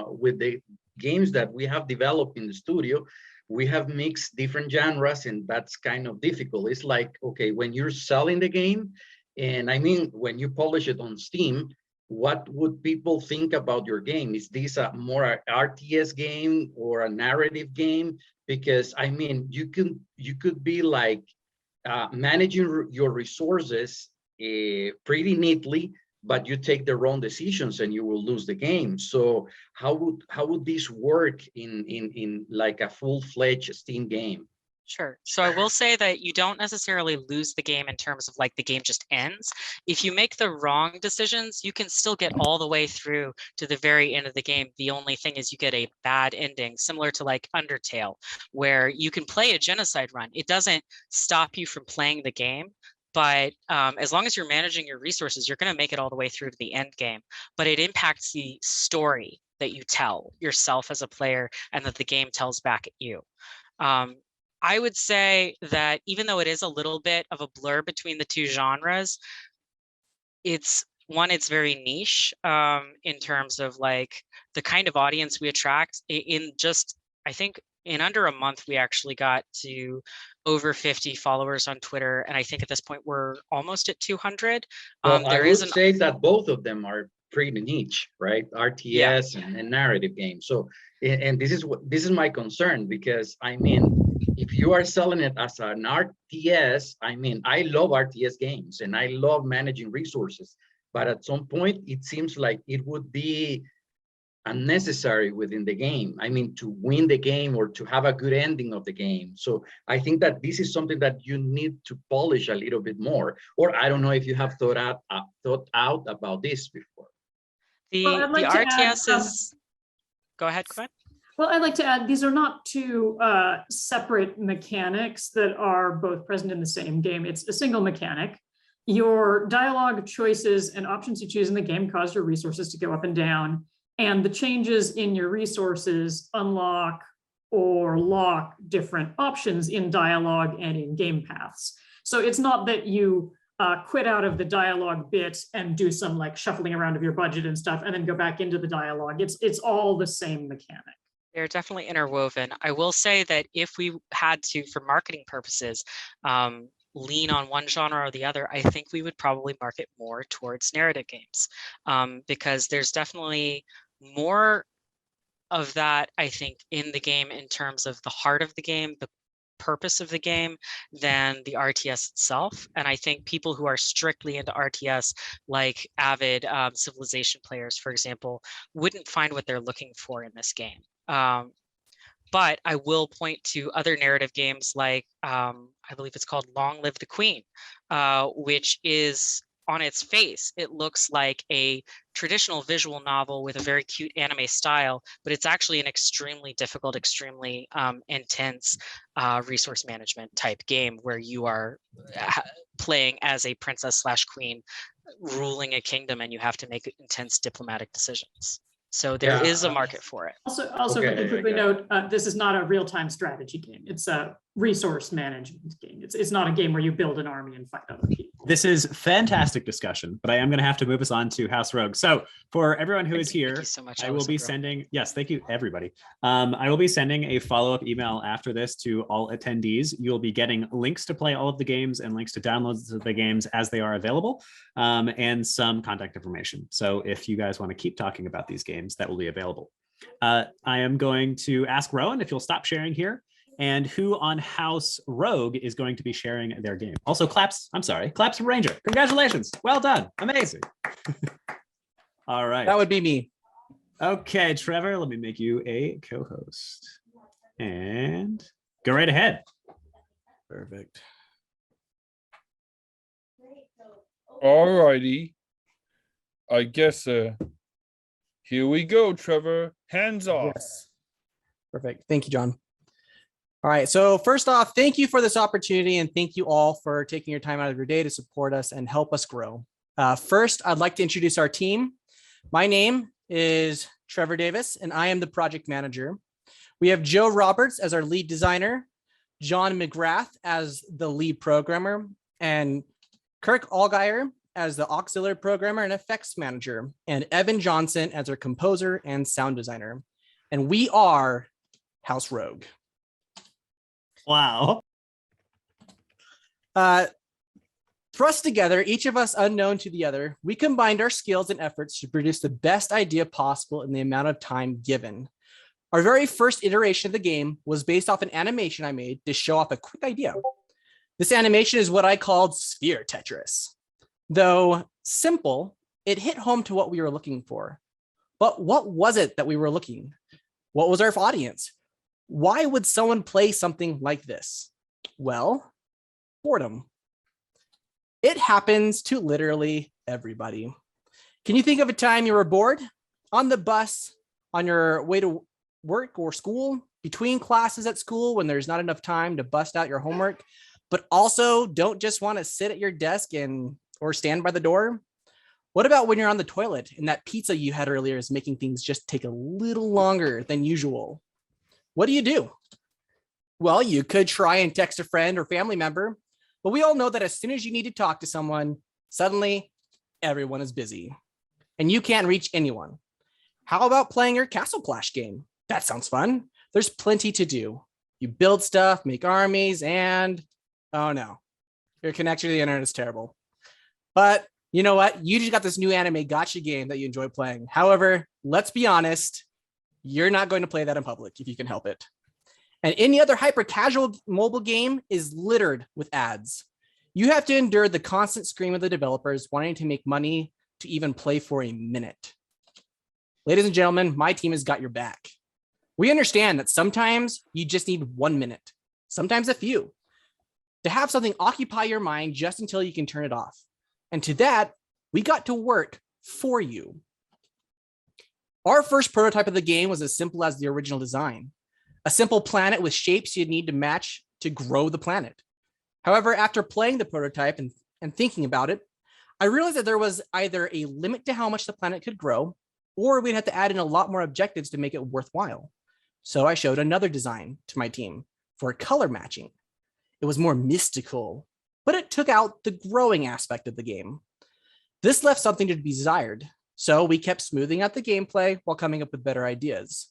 with the games that we have developed in the studio, we have mixed different genres, and that's kind of difficult. It's like, okay, when you're selling the game, and I mean, when you polish it on Steam, what would people think about your game? Is this a more RTS game or a narrative game? Because I mean, you could be like managing your resources pretty neatly, but you take the wrong decisions and you will lose the game. So how would this work in like a full-fledged Steam game? Sure. So I will say that you don't necessarily lose the game in terms of like the game just ends. If you make the wrong decisions, you can still get all the way through to the very end of the game. The only thing is you get a bad ending, similar to like Undertale, where you can play a genocide run. It doesn't stop you from playing the game. But as long as you're managing your resources, you're going to make it all the way through to the end game. But it impacts the story that you tell yourself as a player and that the game tells back at you. I would say that even though it is a little bit of a blur between the two genres, it's very niche in terms of like the kind of audience we attract. In just, I think in under a month, we actually got to over 50 followers on Twitter. And I think at this point, we're almost at 200. Well, I would say that both of them are pretty niche, right? RTS and narrative games. So, and this is my concern, because I mean, if you are selling it as an RTS, I mean, I love RTS games and I love managing resources, but at some point it seems like it would be unnecessary within the game. I mean, to win the game or to have a good ending of the game. So I think that this is something that you need to polish a little bit more. Or I don't know if you have thought out about this before. The like RTS is. Go ahead. Well, I'd like to add, these are not two separate mechanics that are both present in the same game. It's a single mechanic. Your dialogue choices and options you choose in the game cause your resources to go up and down. And the changes in your resources unlock or lock different options in dialogue and in game paths. So it's not that you quit out of the dialogue bit and do some like shuffling around of your budget and stuff and then go back into the dialogue. It's all the same mechanic. They're definitely interwoven. I will say that if we had to, for marketing purposes, lean on one genre or the other, I think we would probably market more towards narrative games, because there's definitely more of that, I think, in the game in terms of the heart of the game, the purpose of the game, than the RTS itself. And I think people who are strictly into RTS, like avid Civilization players, for example, wouldn't find what they're looking for in this game. But I will point to other narrative games like, I believe it's called Long Live the Queen, which is, on its face, it looks like a traditional visual novel with a very cute anime style, but it's actually an extremely difficult, extremely intense resource management type game where you are playing as a princess / queen ruling a kingdom, and you have to make intense diplomatic decisions. So there is a market for it. Also, quickly note, this is not a real-time strategy game. It's a resource management game. It's not a game where you build an army and fight other people. This is fantastic discussion, but I am going to have to move us on to House Rogue. So for everyone who is here, so much, I will be sending, yes, thank you, everybody. I will be sending a follow-up email after this to all attendees. You'll be getting links to play all of the games and links to downloads of the games as they are available, and some contact information. So if you guys want to keep talking about these games, that will be available. I am going to ask Rowan if you'll stop sharing here, and who on House Rogue is going to be sharing their game. Also, claps for Ranger. Congratulations. Well done. Amazing. All right. That would be me. Okay, Trevor, let me make you a co-host. And go right ahead. Perfect. All righty. I guess here we go, Trevor. Hands off. Yes. Perfect. Thank you, John. All right. So first off, thank you for this opportunity, and thank you all for taking your time out of your day to support us and help us grow. First, I'd like to introduce our team. My name is Trevor Davis, and I am the project manager. We have Joe Roberts as our lead designer, John McGrath as the lead programmer, and Kirk Allgeier as the auxiliary programmer and effects manager, and Evan Johnson as our composer and sound designer. And we are House Rogue. Wow. Thrust together, each of us unknown to the other, we combined our skills and efforts to produce the best idea possible in the amount of time given. Our very first iteration of the game was based off an animation I made to show off a quick idea. This animation is what I called Sphere Tetris. Though simple, it hit home to what we were looking for. But what was it that we were looking? What was our audience? Why would someone play something like this? Well, boredom. It happens to literally everybody. Can you think of a time you were bored? On the bus, on your way to work or school, between classes at school when there's not enough time to bust out your homework, but also don't just want to sit at your desk or stand by the door? What about when you're on the toilet and that pizza you had earlier is making things just take a little longer than usual? What do? Well, you could try and text a friend or family member, but we all know that as soon as you need to talk to someone, suddenly everyone is busy and you can't reach anyone. How about playing your Castle Clash game? That sounds fun. There's plenty to do. You build stuff, make armies, and oh no, your connection to the internet is terrible. But you know what? You just got this new anime gacha game that you enjoy playing. However, let's be honest, you're not going to play that in public if you can help it. And any other hyper casual mobile game is littered with ads. You have to endure the constant scream of the developers wanting to make money to even play for a minute. Ladies and gentlemen, my team has got your back. We understand that sometimes you just need 1 minute, sometimes a few, to have something occupy your mind just until you can turn it off. And to that, we got to work for you. Our first prototype of the game was as simple as the original design. A simple planet with shapes you'd need to match to grow the planet. However, after playing the prototype and thinking about it, I realized that there was either a limit to how much the planet could grow, or we'd have to add in a lot more objectives to make it worthwhile. So I showed another design to my team for color matching. It was more mystical, but it took out the growing aspect of the game. This left something to be desired, so we kept smoothing out the gameplay while coming up with better ideas.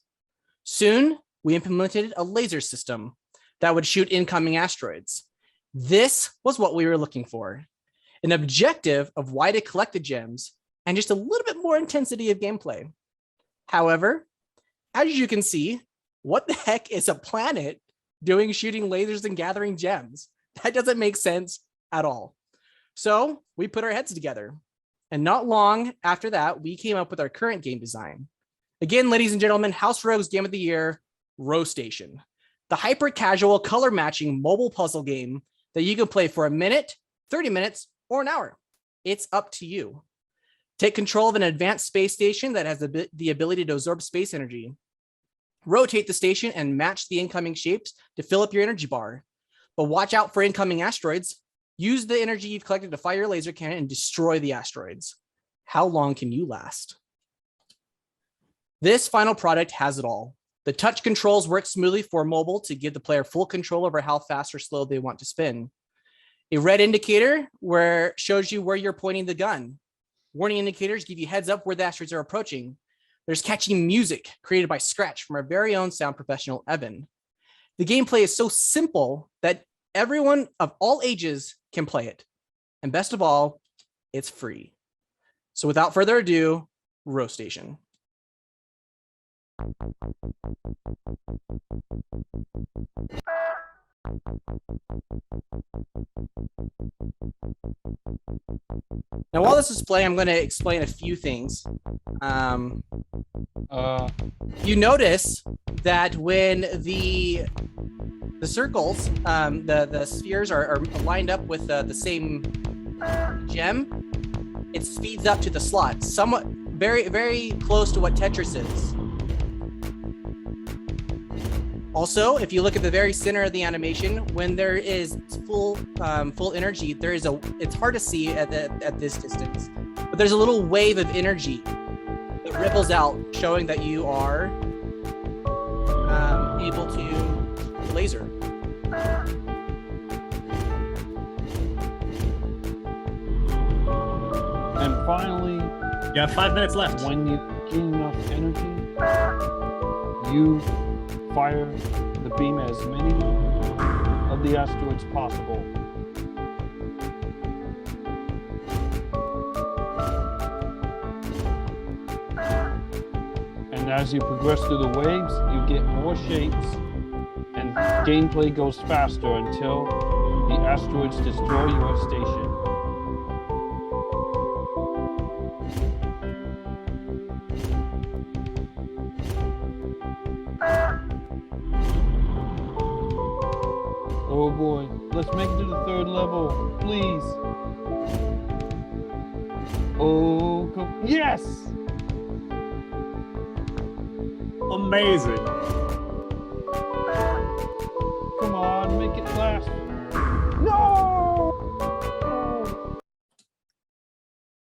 Soon, we implemented a laser system that would shoot incoming asteroids. This was what we were looking for, an objective of why to collect the gems and just a little bit more intensity of gameplay. However, as you can see, what the heck is a planet doing shooting lasers and gathering gems? That doesn't make sense at all. So we put our heads together. And not long after that, we came up with our current game design. Again, ladies and gentlemen, House Rogue's Game of the Year, Row Station, the hyper casual color matching mobile puzzle game that you can play for a minute, 30 minutes, or an hour. It's up to you. Take control of an advanced space station that has the ability to absorb space energy. Rotate the station and match the incoming shapes to fill up your energy bar. But watch out for incoming asteroids. Use the energy you've collected to fire your laser cannon and destroy the asteroids. How long can you last? This final product has it all. The touch controls work smoothly for mobile to give the player full control over how fast or slow they want to spin. A red indicator shows you where you're pointing the gun. Warning indicators give you heads up where the asteroids are approaching. There's catchy music created by Scratch from our very own sound professional, Evan. The gameplay is so simple that everyone of all ages can play it. And best of all, it's free. So without further ado, Row Station. Now, while this is playing, I'm going to explain a few things. You notice that when the circles, the spheres are lined up with the same gem, it speeds up to the slot, somewhat very, very close to what Tetris is. Also, if you look at the very center of the animation, when there is full energy, it's hard to see at this distance, but there's a little wave of energy that ripples out, showing that you are able to laser. And finally, you have 5 minutes left. When you gain enough energy, you fire the beam as many of the asteroids possible. And as you progress through the waves, you get more shapes and gameplay goes faster until the asteroids destroy your station. So Oh boy, let's make it to the third level, please. Oh, yes! Amazing. Come on, make it last. No!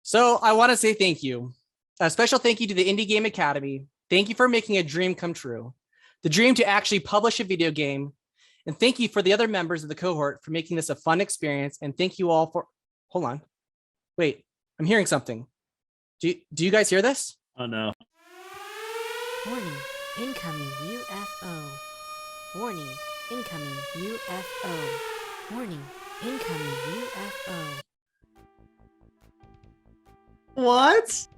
So I want to say thank you. A special thank you to the Indie Game Academy. Thank you for making a dream come true. The dream to actually publish a video game. And thank you for the other members of the cohort for making this a fun experience. And thank you all for, hold on. Wait, I'm hearing something. Do you guys hear this? Oh no. Warning, incoming UFO. Warning, incoming UFO. Warning, incoming UFO. What?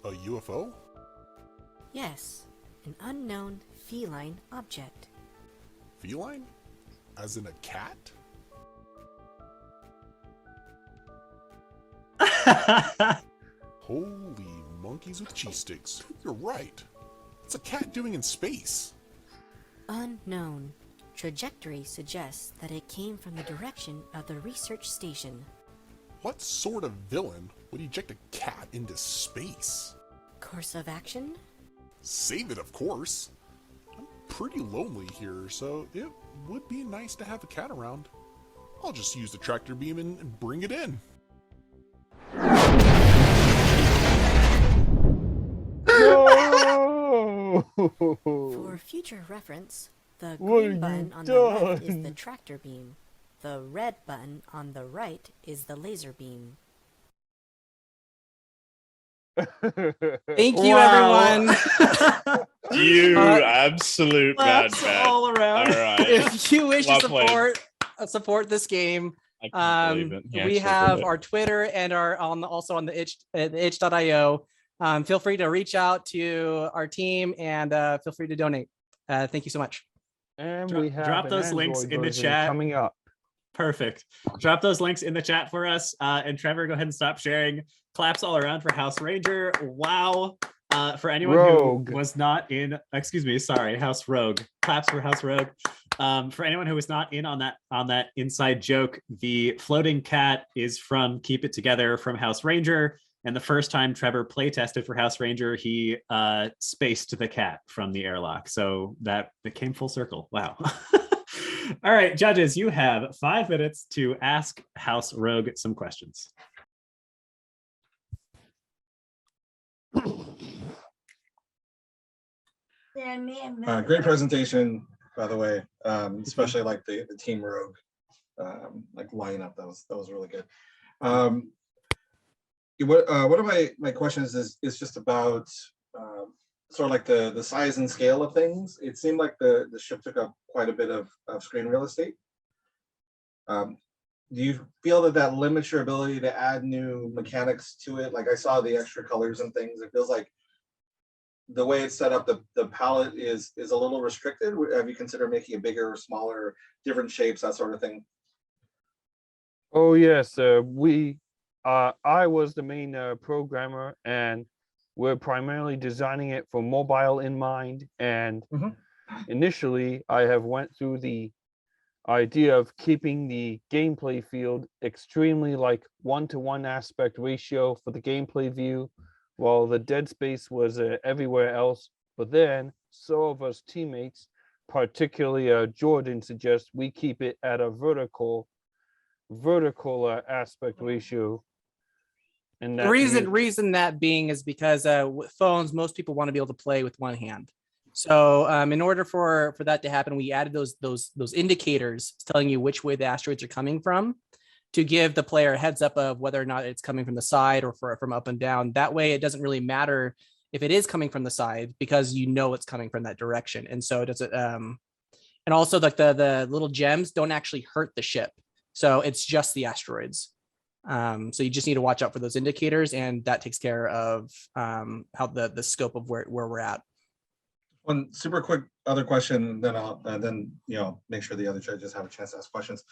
A UFO? Yes, an unknown feline object. Feline? As in a cat? Holy monkeys with cheese sticks. You're right. What's a cat doing in space? Unknown. Trajectory suggests that it came from the direction of the research station. What sort of villain would eject a cat into space? Course of action? Save it, of course. I'm pretty lonely here, so it would be nice to have a cat around. I'll just use the tractor beam and bring it in. No! For future reference, the green button on the left is the tractor beam. The red button on the right is the laser beam. Thank you, everyone. You absolute Claps madman. all around. All right. If you wish to Well played. support this game, I can't believe it. He we actually have did it. our Twitter and our also on the itch.io. Feel free to reach out to our team and feel free to donate. Thank you so much. And we have Drop an those links Android in the version chat. coming up. Perfect. Drop those links in the chat for us. And Trevor, go ahead and stop sharing. Claps all around for House Ranger. Wow. For anyone Rogue. who was not in, excuse me, sorry, House Rogue. Claps for House Rogue. For anyone who was not in on that inside joke, the floating cat is from Keep It Together from House Ranger. And the first time Trevor play tested for House Ranger, he spaced the cat from the airlock. So that came full circle. Wow. All right, judges, you have 5 minutes to ask House Rogue some questions. Great presentation, by the way, especially like the Team Rogue like lineup. That was really good. One of my questions is just about sort of like the size and scale of things. It seemed like the ship took up quite a bit of screen real estate. Do you feel that limits your ability to add new mechanics to it? Like I saw the extra colors and things. It feels like the way it's set up, the palette is a little restricted. Have you considered making it bigger or smaller, different shapes, that sort of thing? Oh yes, I was the main programmer, and we're primarily designing it for mobile in mind. And initially, I have went through the idea of keeping the gameplay field extremely like 1-to-1 aspect ratio for the gameplay view, while the dead space was everywhere else. But then some of us teammates, particularly Jordan, suggests we keep it at a vertical aspect ratio. And The reason that being is because with phones, most people want to be able to play with one hand. So in order for that to happen, we added those indicators telling you which way the asteroids are coming from, to give the player a heads up of whether or not it's coming from the side or from up and down. That way, it doesn't really matter if it is coming from the side, because you know it's coming from that direction. And so it doesn't. And also, like the little gems don't actually hurt the ship. So it's just the asteroids. So you just need to watch out for those indicators, and that takes care of how the scope of where we're at. One super quick other question, then I'll make sure the other judges have a chance to ask questions.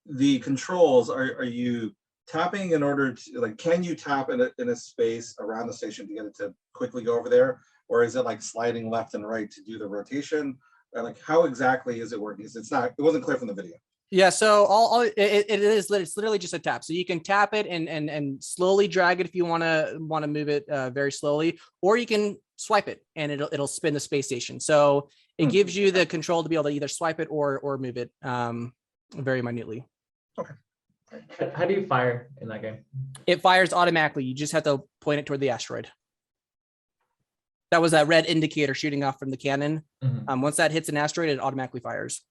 The controls, are you tapping in order to, like, can you tap in a space around the station to get it to quickly go over there, or is it like sliding left and right to do the rotation? Or like how exactly is it working? It wasn't clear from the video. Yeah, so it's literally just a tap. So you can tap it and slowly drag it if you want to move it very slowly, or you can swipe it and it'll spin the space station. So it gives you the control to be able to either swipe it or move it very minutely. How do you fire in that game? It fires automatically. You just have to point it toward the asteroid. That was that red indicator shooting off from the cannon. Once that hits an asteroid, it automatically fires.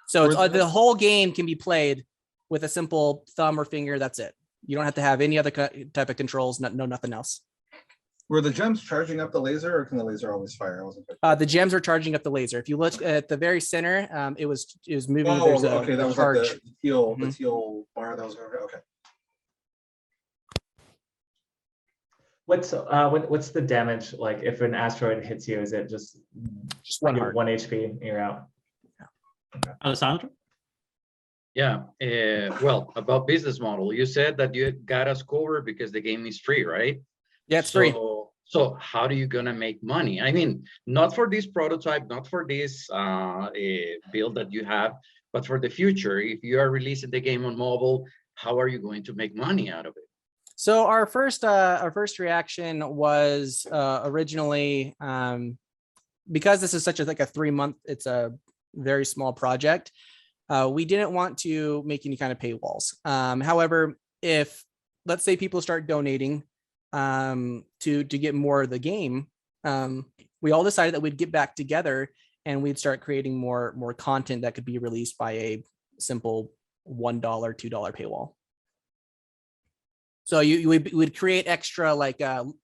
So it's, the whole game can be played with a simple thumb or finger. That's it. You don't have to have any other type of controls. No, nothing else. Were the gems charging up the laser, or can the laser always fire? The gems are charging up the laser. If you look at the very center, it was moving. Oh, There's okay, that was charge. like the teal bar. That was okay. What's the damage like if an asteroid hits you? Is it just one heart, 1 HP, and you're out? Alessandro? Yeah, well, about business model, you said that you got us covered because the game is free, right? Yeah, it's free. So how are you gonna make money? I mean, not for this prototype, not for this build that you have, but for the future. If you are releasing the game on mobile, how are you going to make money out of it? So our first reaction was originally because this is such a 3-month, it's a very small project. We didn't want to make any kind of paywalls. However, if let's say people start donating to get more of the game, we all decided that we'd get back together and we'd start creating more content that could be released by a simple $1, $2 paywall. So you would create extra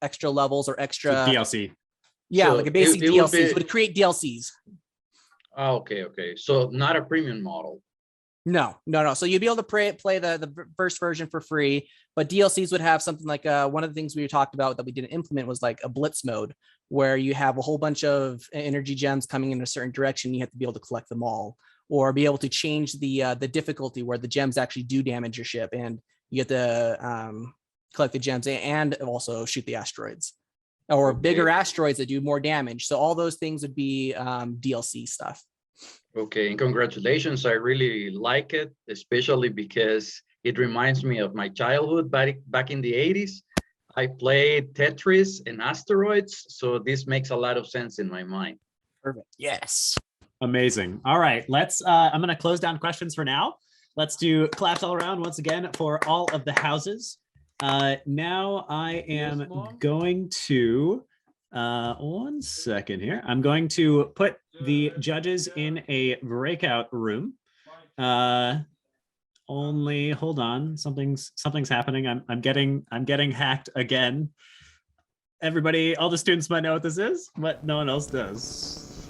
extra levels or extra DLC. Yeah, So like a basic it DLCs. Would create DLCs. Oh, okay. So not a premium model. No. So you'd be able to play the first version for free, but DLCs would have something like one of the things we talked about that we didn't implement was like a blitz mode, where you have a whole bunch of energy gems coming in a certain direction. You have to be able to collect them all, or be able to change the difficulty where the gems actually do damage your ship, and you get to collect the gems and also shoot the asteroids, or bigger asteroids that do more damage. So all those things would be DLC stuff. Okay, and congratulations. I really like it, especially because it reminds me of my childhood back in the 80s. I played Tetris and asteroids, so this makes a lot of sense in my mind. Perfect. Yes. Amazing. All right, let's I'm going to close down questions for now. Let's do claps all around once again for all of the houses. Now I am going to, one second here. I'm going to put the judges in a breakout room. Only hold on, something's happening. I'm getting hacked again. Everybody, all the students might know what this is, but no one else does.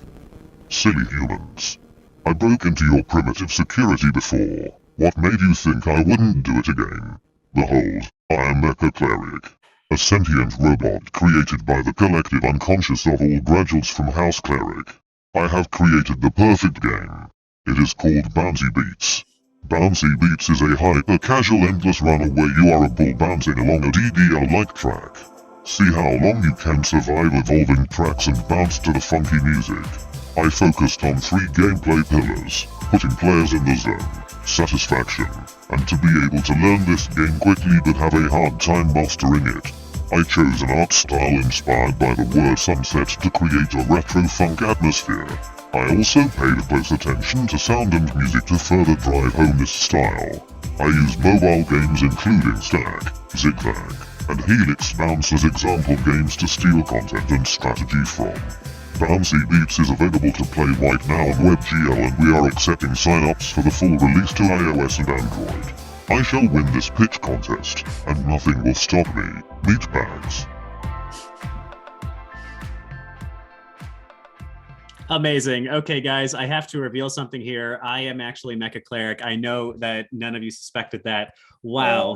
Silly humans. I broke into your primitive security before. What made you think I wouldn't do it again? Behold, I am Mecha Cleric, a sentient robot created by the collective unconscious of all graduates from House Cleric. I have created the perfect game. It is called Bouncy Beats. Bouncy Beats is a hyper-casual endless run where you are a ball bouncing along a DDL-like track. See how long you can survive evolving tracks and bounce to the funky music. I focused on 3 gameplay pillars: putting players in the zone, satisfaction, and to be able to learn this game quickly but have a hard time mastering it. I chose an art style inspired by the word sunset to create a retro funk atmosphere. I also paid close attention to sound and music to further drive home this style. I used mobile games including Stack, Zigzag, and Helix Bounce as example games to steal content and strategy from. Bouncy Beats is available to play right now on WebGL, and we are accepting sign-ups for the full release to iOS and Android. I shall win this pitch contest, and nothing will stop me. Meatbags. Amazing. Okay, guys, I have to reveal something here. I am actually Mecha Cleric. I know that none of you suspected that. Wow.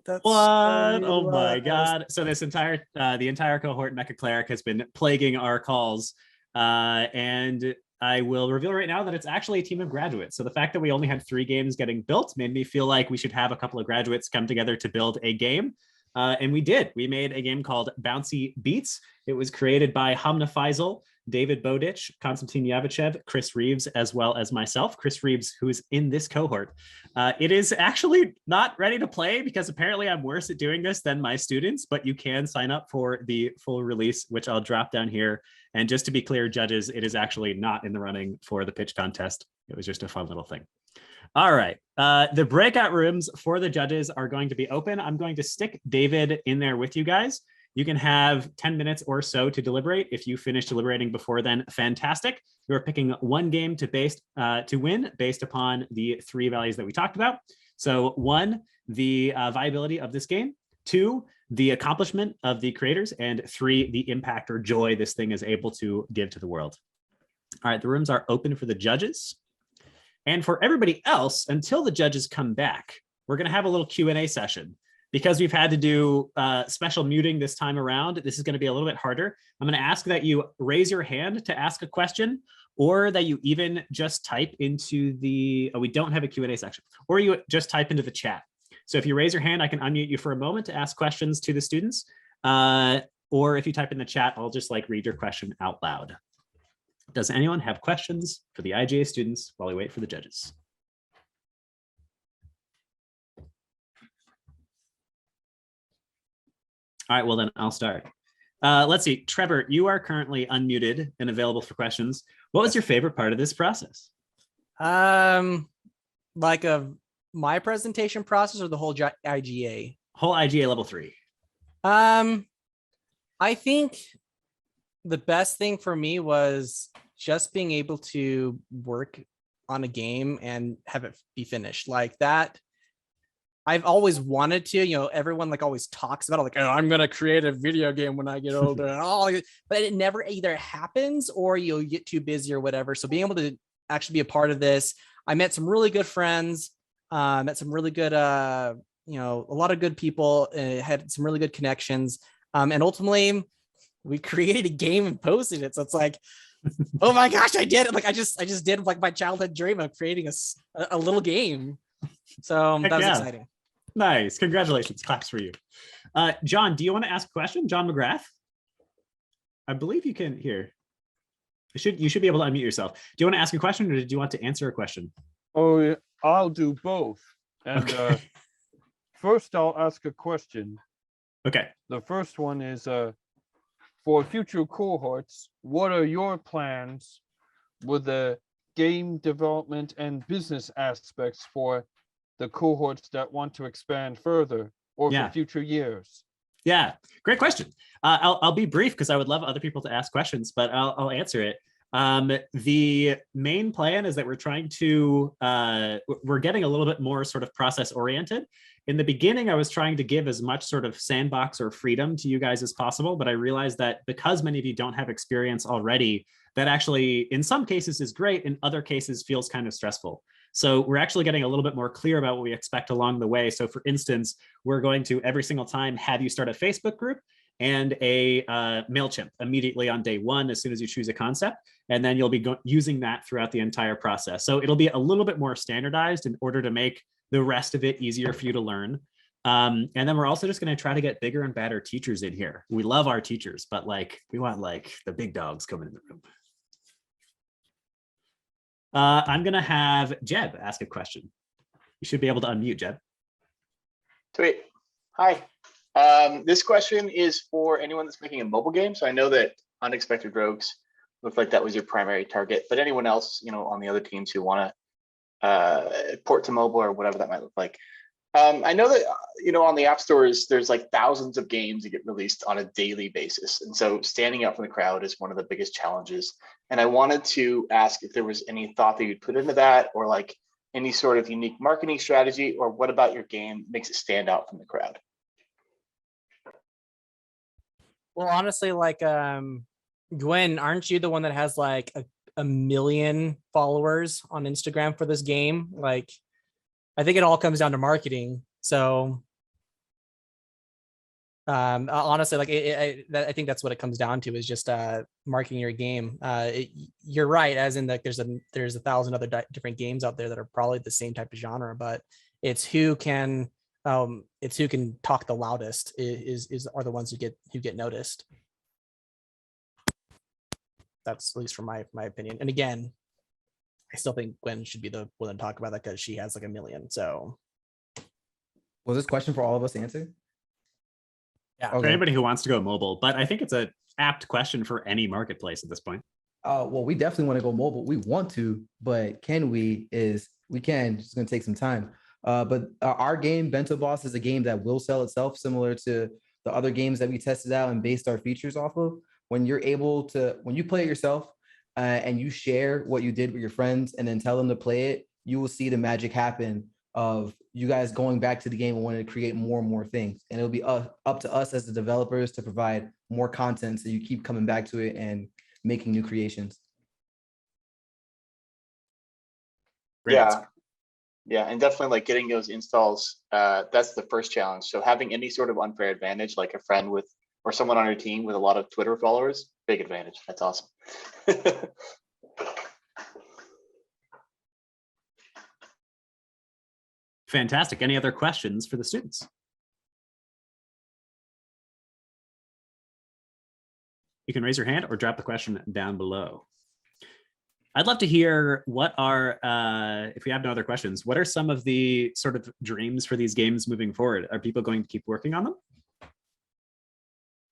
That's what? Oh my God. So this entire, the entire cohort Mecha Cleric has been plaguing our calls. And I will reveal right now that it's actually a team of graduates. So the fact that we only had 3 games getting built made me feel like we should have a couple of graduates come together to build a game. And we did. We made a game called Bouncy Beats. It was created by Hamna Faisal, David Bowditch, Konstantin Yavichev, Chris Reeves, as well as myself, Chris Reeves, who is in this cohort. It is actually not ready to play because apparently I'm worse at doing this than my students, but you can sign up for the full release, which I'll drop down here. And just to be clear, judges, it is actually not in the running for the pitch contest. It was just a fun little thing. All right. The breakout rooms for the judges are going to be open. I'm going to stick David in there with you guys. You can have 10 minutes or so to deliberate. If you finish deliberating before then, fantastic. You're picking one game to win based upon the 3 values that we talked about. So 1, the viability of this game. 2, the accomplishment of the creators. And 3, the impact or joy this thing is able to give to the world. All right, the rooms are open for the judges. And for everybody else, until the judges come back, we're going to have a little Q&A session. Because we've had to do special muting this time around, this is going to be a little bit harder. I'm going to ask that you raise your hand to ask a question, or that you even just type into the, we don't have a Q&A section, or you just type into the chat. So if you raise your hand, I can unmute you for a moment to ask questions to the students. Or if you type in the chat, I'll just read your question out loud. Does anyone have questions for the IGA students while we wait for the judges? All right, well then I'll start. Let's see, Trevor, you are currently unmuted and available for questions. What was your favorite part of this process? My presentation process or the whole IGA? Whole IGA level 3. I think the best thing for me was just being able to work on a game and have it be finished like that. I've always wanted to, everyone always talks about it, oh, I'm going to create a video game when I get older. But it never either happens or you get too busy or whatever. So being able to actually be a part of this, I met some really good friends, met some really good, a lot of good people, had some really good connections. And ultimately we created a game and posted it. So it's oh my gosh, I did it. I just did my childhood dream of creating a little game. So that was exciting. Nice. Congratulations. Claps for you. John, do you want to ask a question? John McGrath? I believe you can hear. You should be able to unmute yourself. Do you want to ask a question or do you want to answer a question? Oh, yeah, I'll do both. And first I'll ask a question. Okay. The first one is for future cohorts, what are your plans with the game development and business aspects for the cohorts that want to expand further or for future years? Yeah, great question. I'll be brief because I would love other people to ask questions, but I'll answer it. The main plan is that we're trying to, we're getting a little bit more sort of process oriented. In the beginning, I was trying to give as much sort of sandbox or freedom to you guys as possible, but I realized that because many of you don't have experience already, that actually in some cases is great, in other cases feels kind of stressful. So we're actually getting a little bit more clear about what we expect along the way. So for instance, we're going to every single time have you start a Facebook group and a MailChimp immediately on day 1 as soon as you choose a concept. And then you'll be using that throughout the entire process. So it'll be a little bit more standardized in order to make the rest of it easier for you to learn. And then we're also just going to try to get bigger and badder teachers in here. We love our teachers, but we want the big dogs coming in the room. I'm going to have Jeb ask a question. You should be able to unmute, Jeb. Sweet. Hi. This question is for anyone that's making a mobile game. So I know that Unexpected Rogues looked like that was your primary target, but anyone else, on the other teams who want to port to mobile or whatever that might look like. I know that, on the app stores, there's thousands of games that get released on a daily basis. And so standing out from the crowd is one of the biggest challenges. And I wanted to ask if there was any thought that you'd put into that or any sort of unique marketing strategy, or what about your game makes it stand out from the crowd? Well, honestly, Gwen, aren't you the one that has a million followers on Instagram for this game? I think it all comes down to marketing. So honestly, I think that's what it comes down to, is just marketing your game. You're right, as in there's 1,000 other different games out there that are probably the same type of genre, but it's who can It's who can talk the loudest are the ones who get noticed. That's at least from my opinion. And again, I still think Gwen should be the one to talk about that because she has like 1 million. So was this question for all of us to answer? Yeah. For anybody who wants to go mobile, but I think it's a apt question for any marketplace at this point. Well, we definitely want to go mobile. We want to, but can we? We can. It's going to take some time. But our game, Bento Boss, is a game that will sell itself, similar to the other games that we tested out and based our features off of. When you're able to, when you play it yourself and you share what you did with your friends and then tell them to play it, you will see the magic happen of you guys going back to the game and wanting to create more and more things. And it'll be up to us as the developers to provide more content so you keep coming back to it and making new creations. Great. Yeah, and definitely like getting those installs, that's the first challenge. So having any sort of unfair advantage, like a friend with or someone on your team with a lot of Twitter followers, big advantage. That's awesome. Fantastic. Any other questions for the students? You can raise your hand or drop the question down below. I'd love to hear what are, if we have no other questions, what are some of the sort of dreams for these games moving forward? Are people going to keep working on them?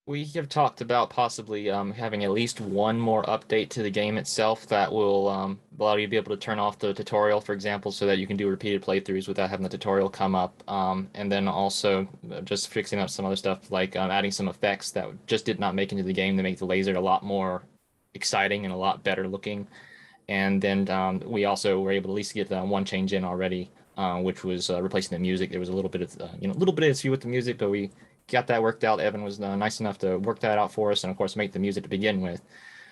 We have talked about possibly having at least one more update to the game itself that will allow you to be able to turn off the tutorial, for example, so that you can do repeated playthroughs without having the tutorial come up. And then also just fixing up some other stuff like adding some effects that just did not make into the game to make the laser a lot more exciting and a lot better looking. And then we also were able to at least get one change in already, which was replacing the music. There was a little bit of a little bit of issue with the music, but we got that worked out. Evan was nice enough to work that out for us, and of course make the music to begin with.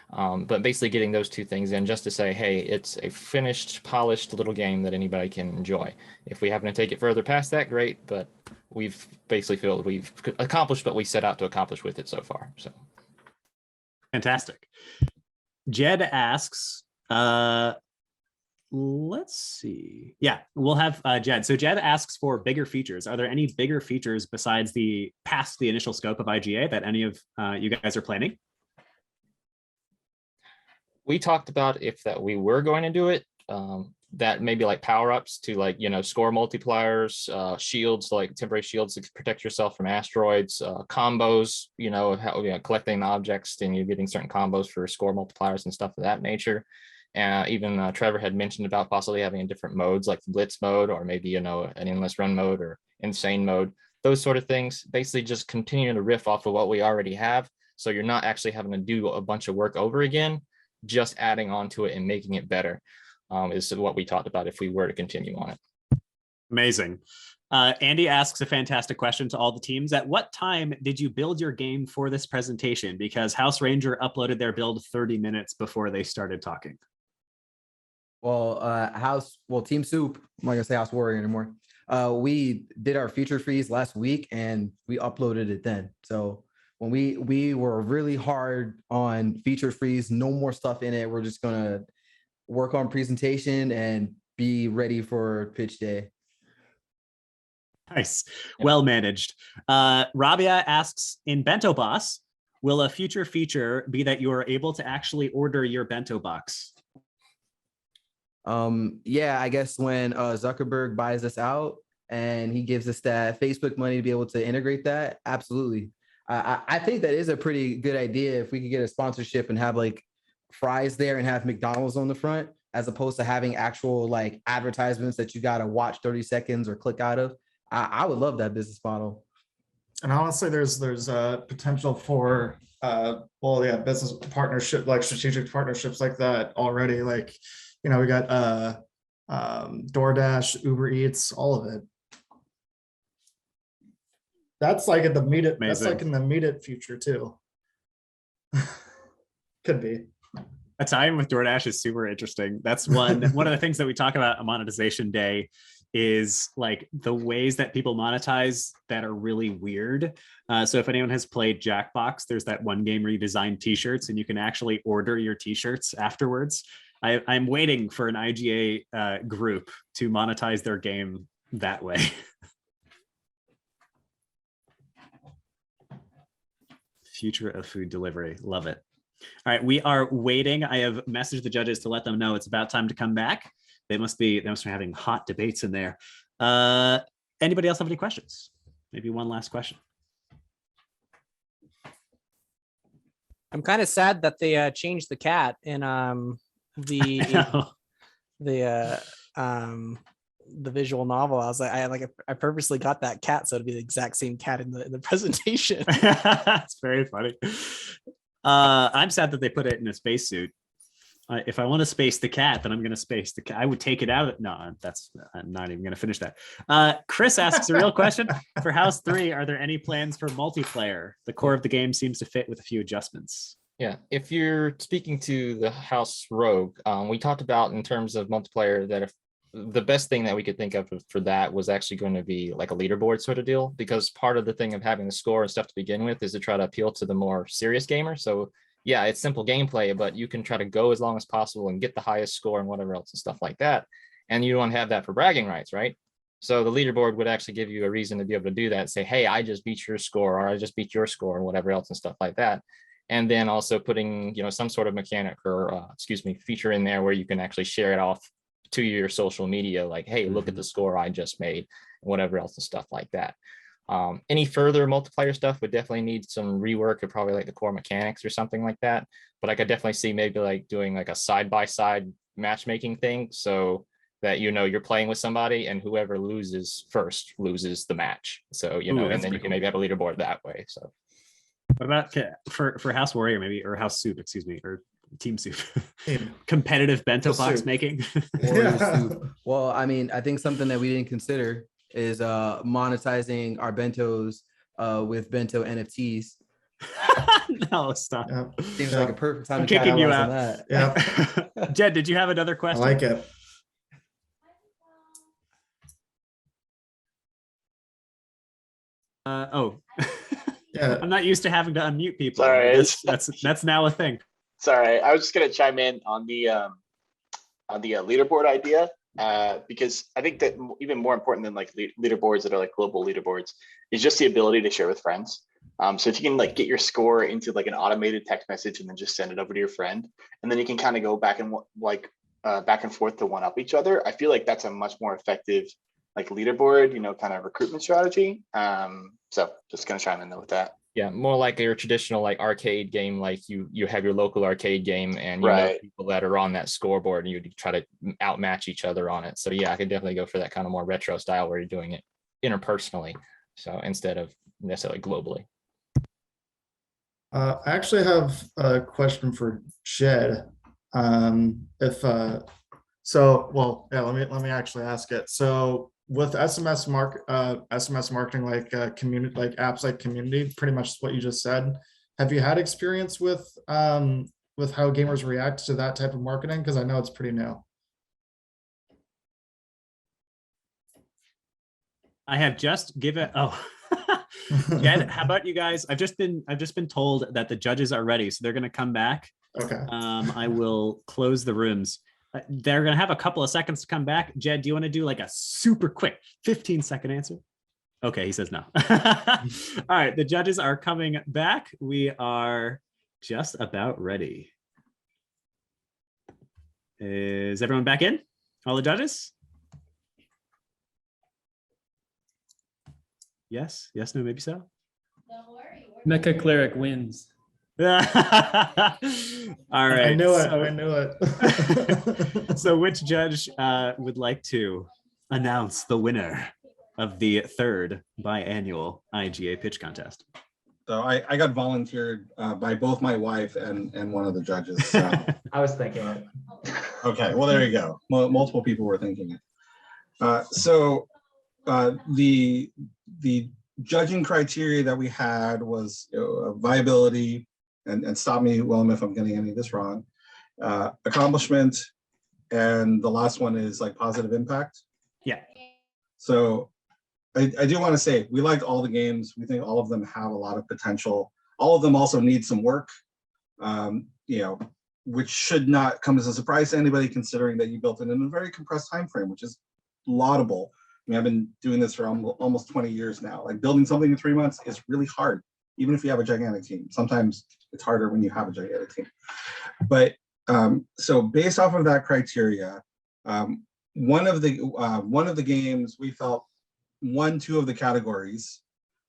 But basically getting those two things in just to say, hey, it's a finished, polished little game that anybody can enjoy. If we happen to take it further past that, great. But we've basically feel we've accomplished what we set out to accomplish with it so far. So fantastic. Jed asks, let's see. Yeah, we'll have Jed. So Jed asks for bigger features. Are there any bigger features besides past the initial scope of IGA that any of you guys are planning? We talked about that we were going to do it, that maybe like power-ups to like, score multipliers, shields, like temporary shields to protect yourself from asteroids, combos, collecting objects and you're getting certain combos for score multipliers and stuff of that nature. Even Trevor had mentioned about possibly having different modes like the blitz mode or maybe, an endless run mode or insane mode, those sort of things. Basically just continuing to riff off of what we already have. So you're not actually having to do a bunch of work over again, just adding on to it and making it better is what we talked about if we were to continue on it. Amazing. Andy asks a fantastic question to all the teams. At what time did you build your game for this presentation? Because House Ranger uploaded their build 30 minutes before they started talking. Well, Team Soup, I'm not gonna say House Warrior anymore. We did our feature freeze last week and we uploaded it then. So when we were really hard on feature freeze, no more stuff in it. We're just gonna work on presentation and be ready for pitch day. Nice, well managed. Rabia asks, in Bento Boss, will a future feature be that you are able to actually order your bento box? Yeah, I guess when Zuckerberg buys us out and he gives us that Facebook money to be able to integrate that, absolutely. I think that is a pretty good idea if we could get a sponsorship and have like fries there and have McDonald's on the front, as opposed to having actual like advertisements that you got to watch 30 seconds or click out of. I would love that business model. And honestly, there's potential for business partnership, like strategic partnerships like that already. Like, we got DoorDash, Uber Eats, all of it. That's like in the meet it. That's like in the meet it future too. Could be. A tie-in with DoorDash is super interesting. That's one of the things that we talk about on Monetization Day is like the ways that people monetize that are really weird. So if anyone has played Jackbox, there's that one game where you design t-shirts and you can actually order your t-shirts afterwards. I'm waiting for an IGA group to monetize their game that way. Future of food delivery. Love it. All right, we are waiting. I have messaged the judges to let them know it's about time to come back. They must be having hot debates in there. Anybody else have any questions? Maybe one last question. I'm kind of sad that they changed the cat in the visual novel. I was like, I purposely got that cat so it'd be the exact same cat in the presentation. That's very funny. I'm sad that they put it in a spacesuit. If I want to space the cat, then I'm going to space the cat. I would take it out. No, I'm not even going to finish that. Chris asks a real question. For House 3, are there any plans for multiplayer? The core of the game seems to fit with a few adjustments. Yeah, if you're speaking to the House Rogue, we talked about in terms of multiplayer that if the best thing that we could think of for that was actually going to be like a leaderboard sort of deal, because part of the thing of having the score and stuff to begin with is to try to appeal to the more serious gamer. So yeah, it's simple gameplay, but you can try to go as long as possible and get the highest score and whatever else and stuff like that. And you don't have that for bragging rights, right? So the leaderboard would actually give you a reason to be able to do that. Say, hey, I just beat your score, or I just beat your score, and whatever else and stuff like that. And then also putting, some sort of mechanic or feature in there where you can actually share it off to your social media, like, hey, look at the score I just made, and whatever else and stuff like that. Any further multiplayer stuff would definitely need some rework of probably like the core mechanics or something like that. But I could definitely see maybe like doing like a side-by-side matchmaking thing, so that you're playing with somebody and whoever loses first loses the match. So and then you can maybe have a leaderboard that way. So what about for House Warrior, maybe, or House Soup, excuse me, or Team Soup? Competitive bento box making. Well, I mean, I think something that we didn't consider is monetizing our bentos with bento NFTs. No, stop. Seems like a perfect time I'm to kicking you capitalize on out. that. Yeah. Jed, did you have another question? I like it. Yeah. I'm not used to having to unmute people. Sorry. That's now a thing. Sorry, I was just gonna chime in on the leaderboard idea, because I think that even more important than like leaderboards that are like global leaderboards is just the ability to share with friends. So if you can like get your score into like an automated text message and then just send it over to your friend, and then you can kind of go back and back and forth to one up each other. I feel like that's a much more effective like leaderboard, kind of recruitment strategy. So just gonna chime in there with that. Yeah, more like your traditional like arcade game, like you have your local arcade game and you know people that are on that scoreboard and you try to outmatch each other on it. So yeah, I could definitely go for that kind of more retro style where you're doing it interpersonally, so instead of necessarily globally. I actually have a question for Jed. Let me actually ask it. So with SMS marketing, like community, like apps like Community, pretty much what you just said, have you had experience with how gamers react to that type of marketing? Because I know it's pretty new. I have just given. Jed, how about you guys? I've just been told that the judges are ready, so they're going to come back. Okay. I will close the rooms. They're going to have a couple of seconds to come back. Jed, do you want to do like a super quick 15-second answer? Okay, he says no. All right, the judges are coming back. We are just about ready. Is everyone back in? All the judges? Yes, no, maybe so. Mecha Cleric wins. All right. I knew it. So which judge would like to announce the winner of the third biannual IGA pitch contest? So I got volunteered by both my wife and one of the judges. So. I was thinking it. Okay, well, there you go. Multiple people were thinking it. The judging criteria that we had was viability, and stop me, Willem, if I'm getting any of this wrong, accomplishment, and the last one is like positive impact. Yeah. So I do want to say we liked all the games. We think all of them have a lot of potential. All of them also need some work, which should not come as a surprise to anybody, considering that you built it in a very compressed time frame, which is laudable. I mean, I've been doing this for almost 20 years now. Like building something in 3 months is really hard. even if you have a gigantic team. Sometimes it's harder when you have a gigantic team. But so based off of that criteria, one of the games we felt won 2 of the categories,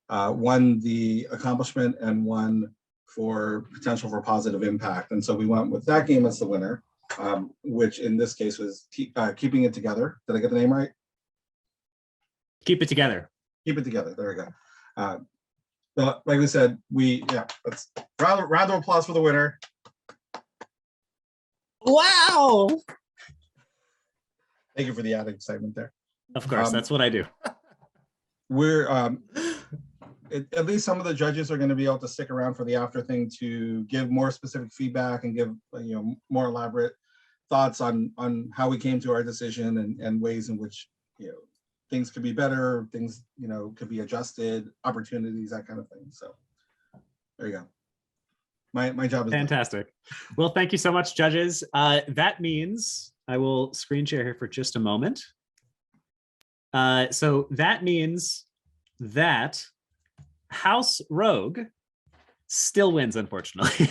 one the accomplishment and one for potential for positive impact. And so we went with that game as the winner, which in this case was Keeping It Together. Did I get the name right? Keep It Together. Keep It Together. There we go. But like we said, let's round of applause for the winner. Wow. Thank you for the added excitement there. Of course, that's what I do. We're at least some of the judges are going to be able to stick around for the after thing to give more specific feedback and give more elaborate thoughts on how we came to our decision and ways in which things could be better, things could be adjusted, opportunities, that kind of thing. So there you go. My job is fantastic. Well, thank you so much, judges. That means I will screen share here for just a moment. So that means that House Rogue still wins, unfortunately.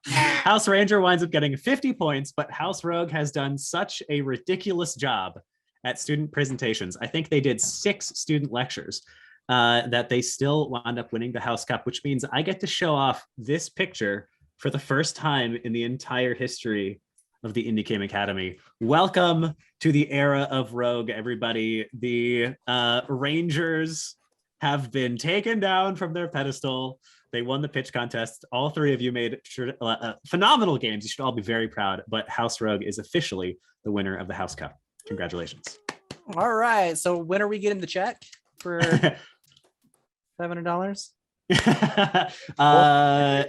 House Ranger winds up getting 50 points, but House Rogue has done such a ridiculous job at student presentations. I think they did 6 student lectures that they still wound up winning the House Cup, which means I get to show off this picture for the first time in the entire history of the Indie Game Academy. Welcome to the era of Rogue, everybody. The Rangers have been taken down from their pedestal. They won the pitch contest. All 3 of you made phenomenal games. You should all be very proud, but House Rogue is officially the winner of the House Cup. Congratulations. All right. So when are we getting the check for $700?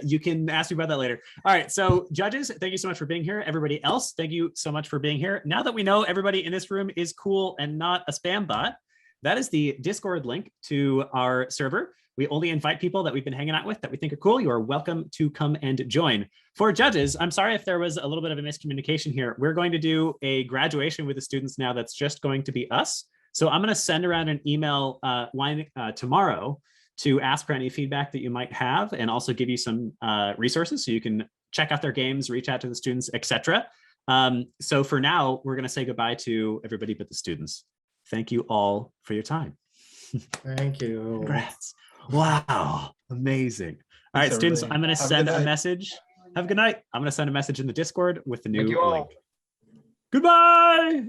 You can ask me about that later. All right. So judges, thank you so much for being here. Everybody else, thank you so much for being here. Now that we know everybody in this room is cool and not a spam bot, that is the Discord link to our server. We only invite people that we've been hanging out with that we think are cool. You are welcome to come and join. For judges, I'm sorry if there was a little bit of a miscommunication here. We're going to do a graduation with the students now that's just going to be us. So I'm going to send around an email tomorrow to ask for any feedback that you might have and also give you some resources so you can check out their games, reach out to the students, etc. So for now, we're going to say goodbye to everybody but the students. Thank you all for your time. Thank you. Congrats. Wow, amazing. All right, students, I'm going to send a message. Have a good night. I'm going to send a message in the Discord with the new link. Goodbye.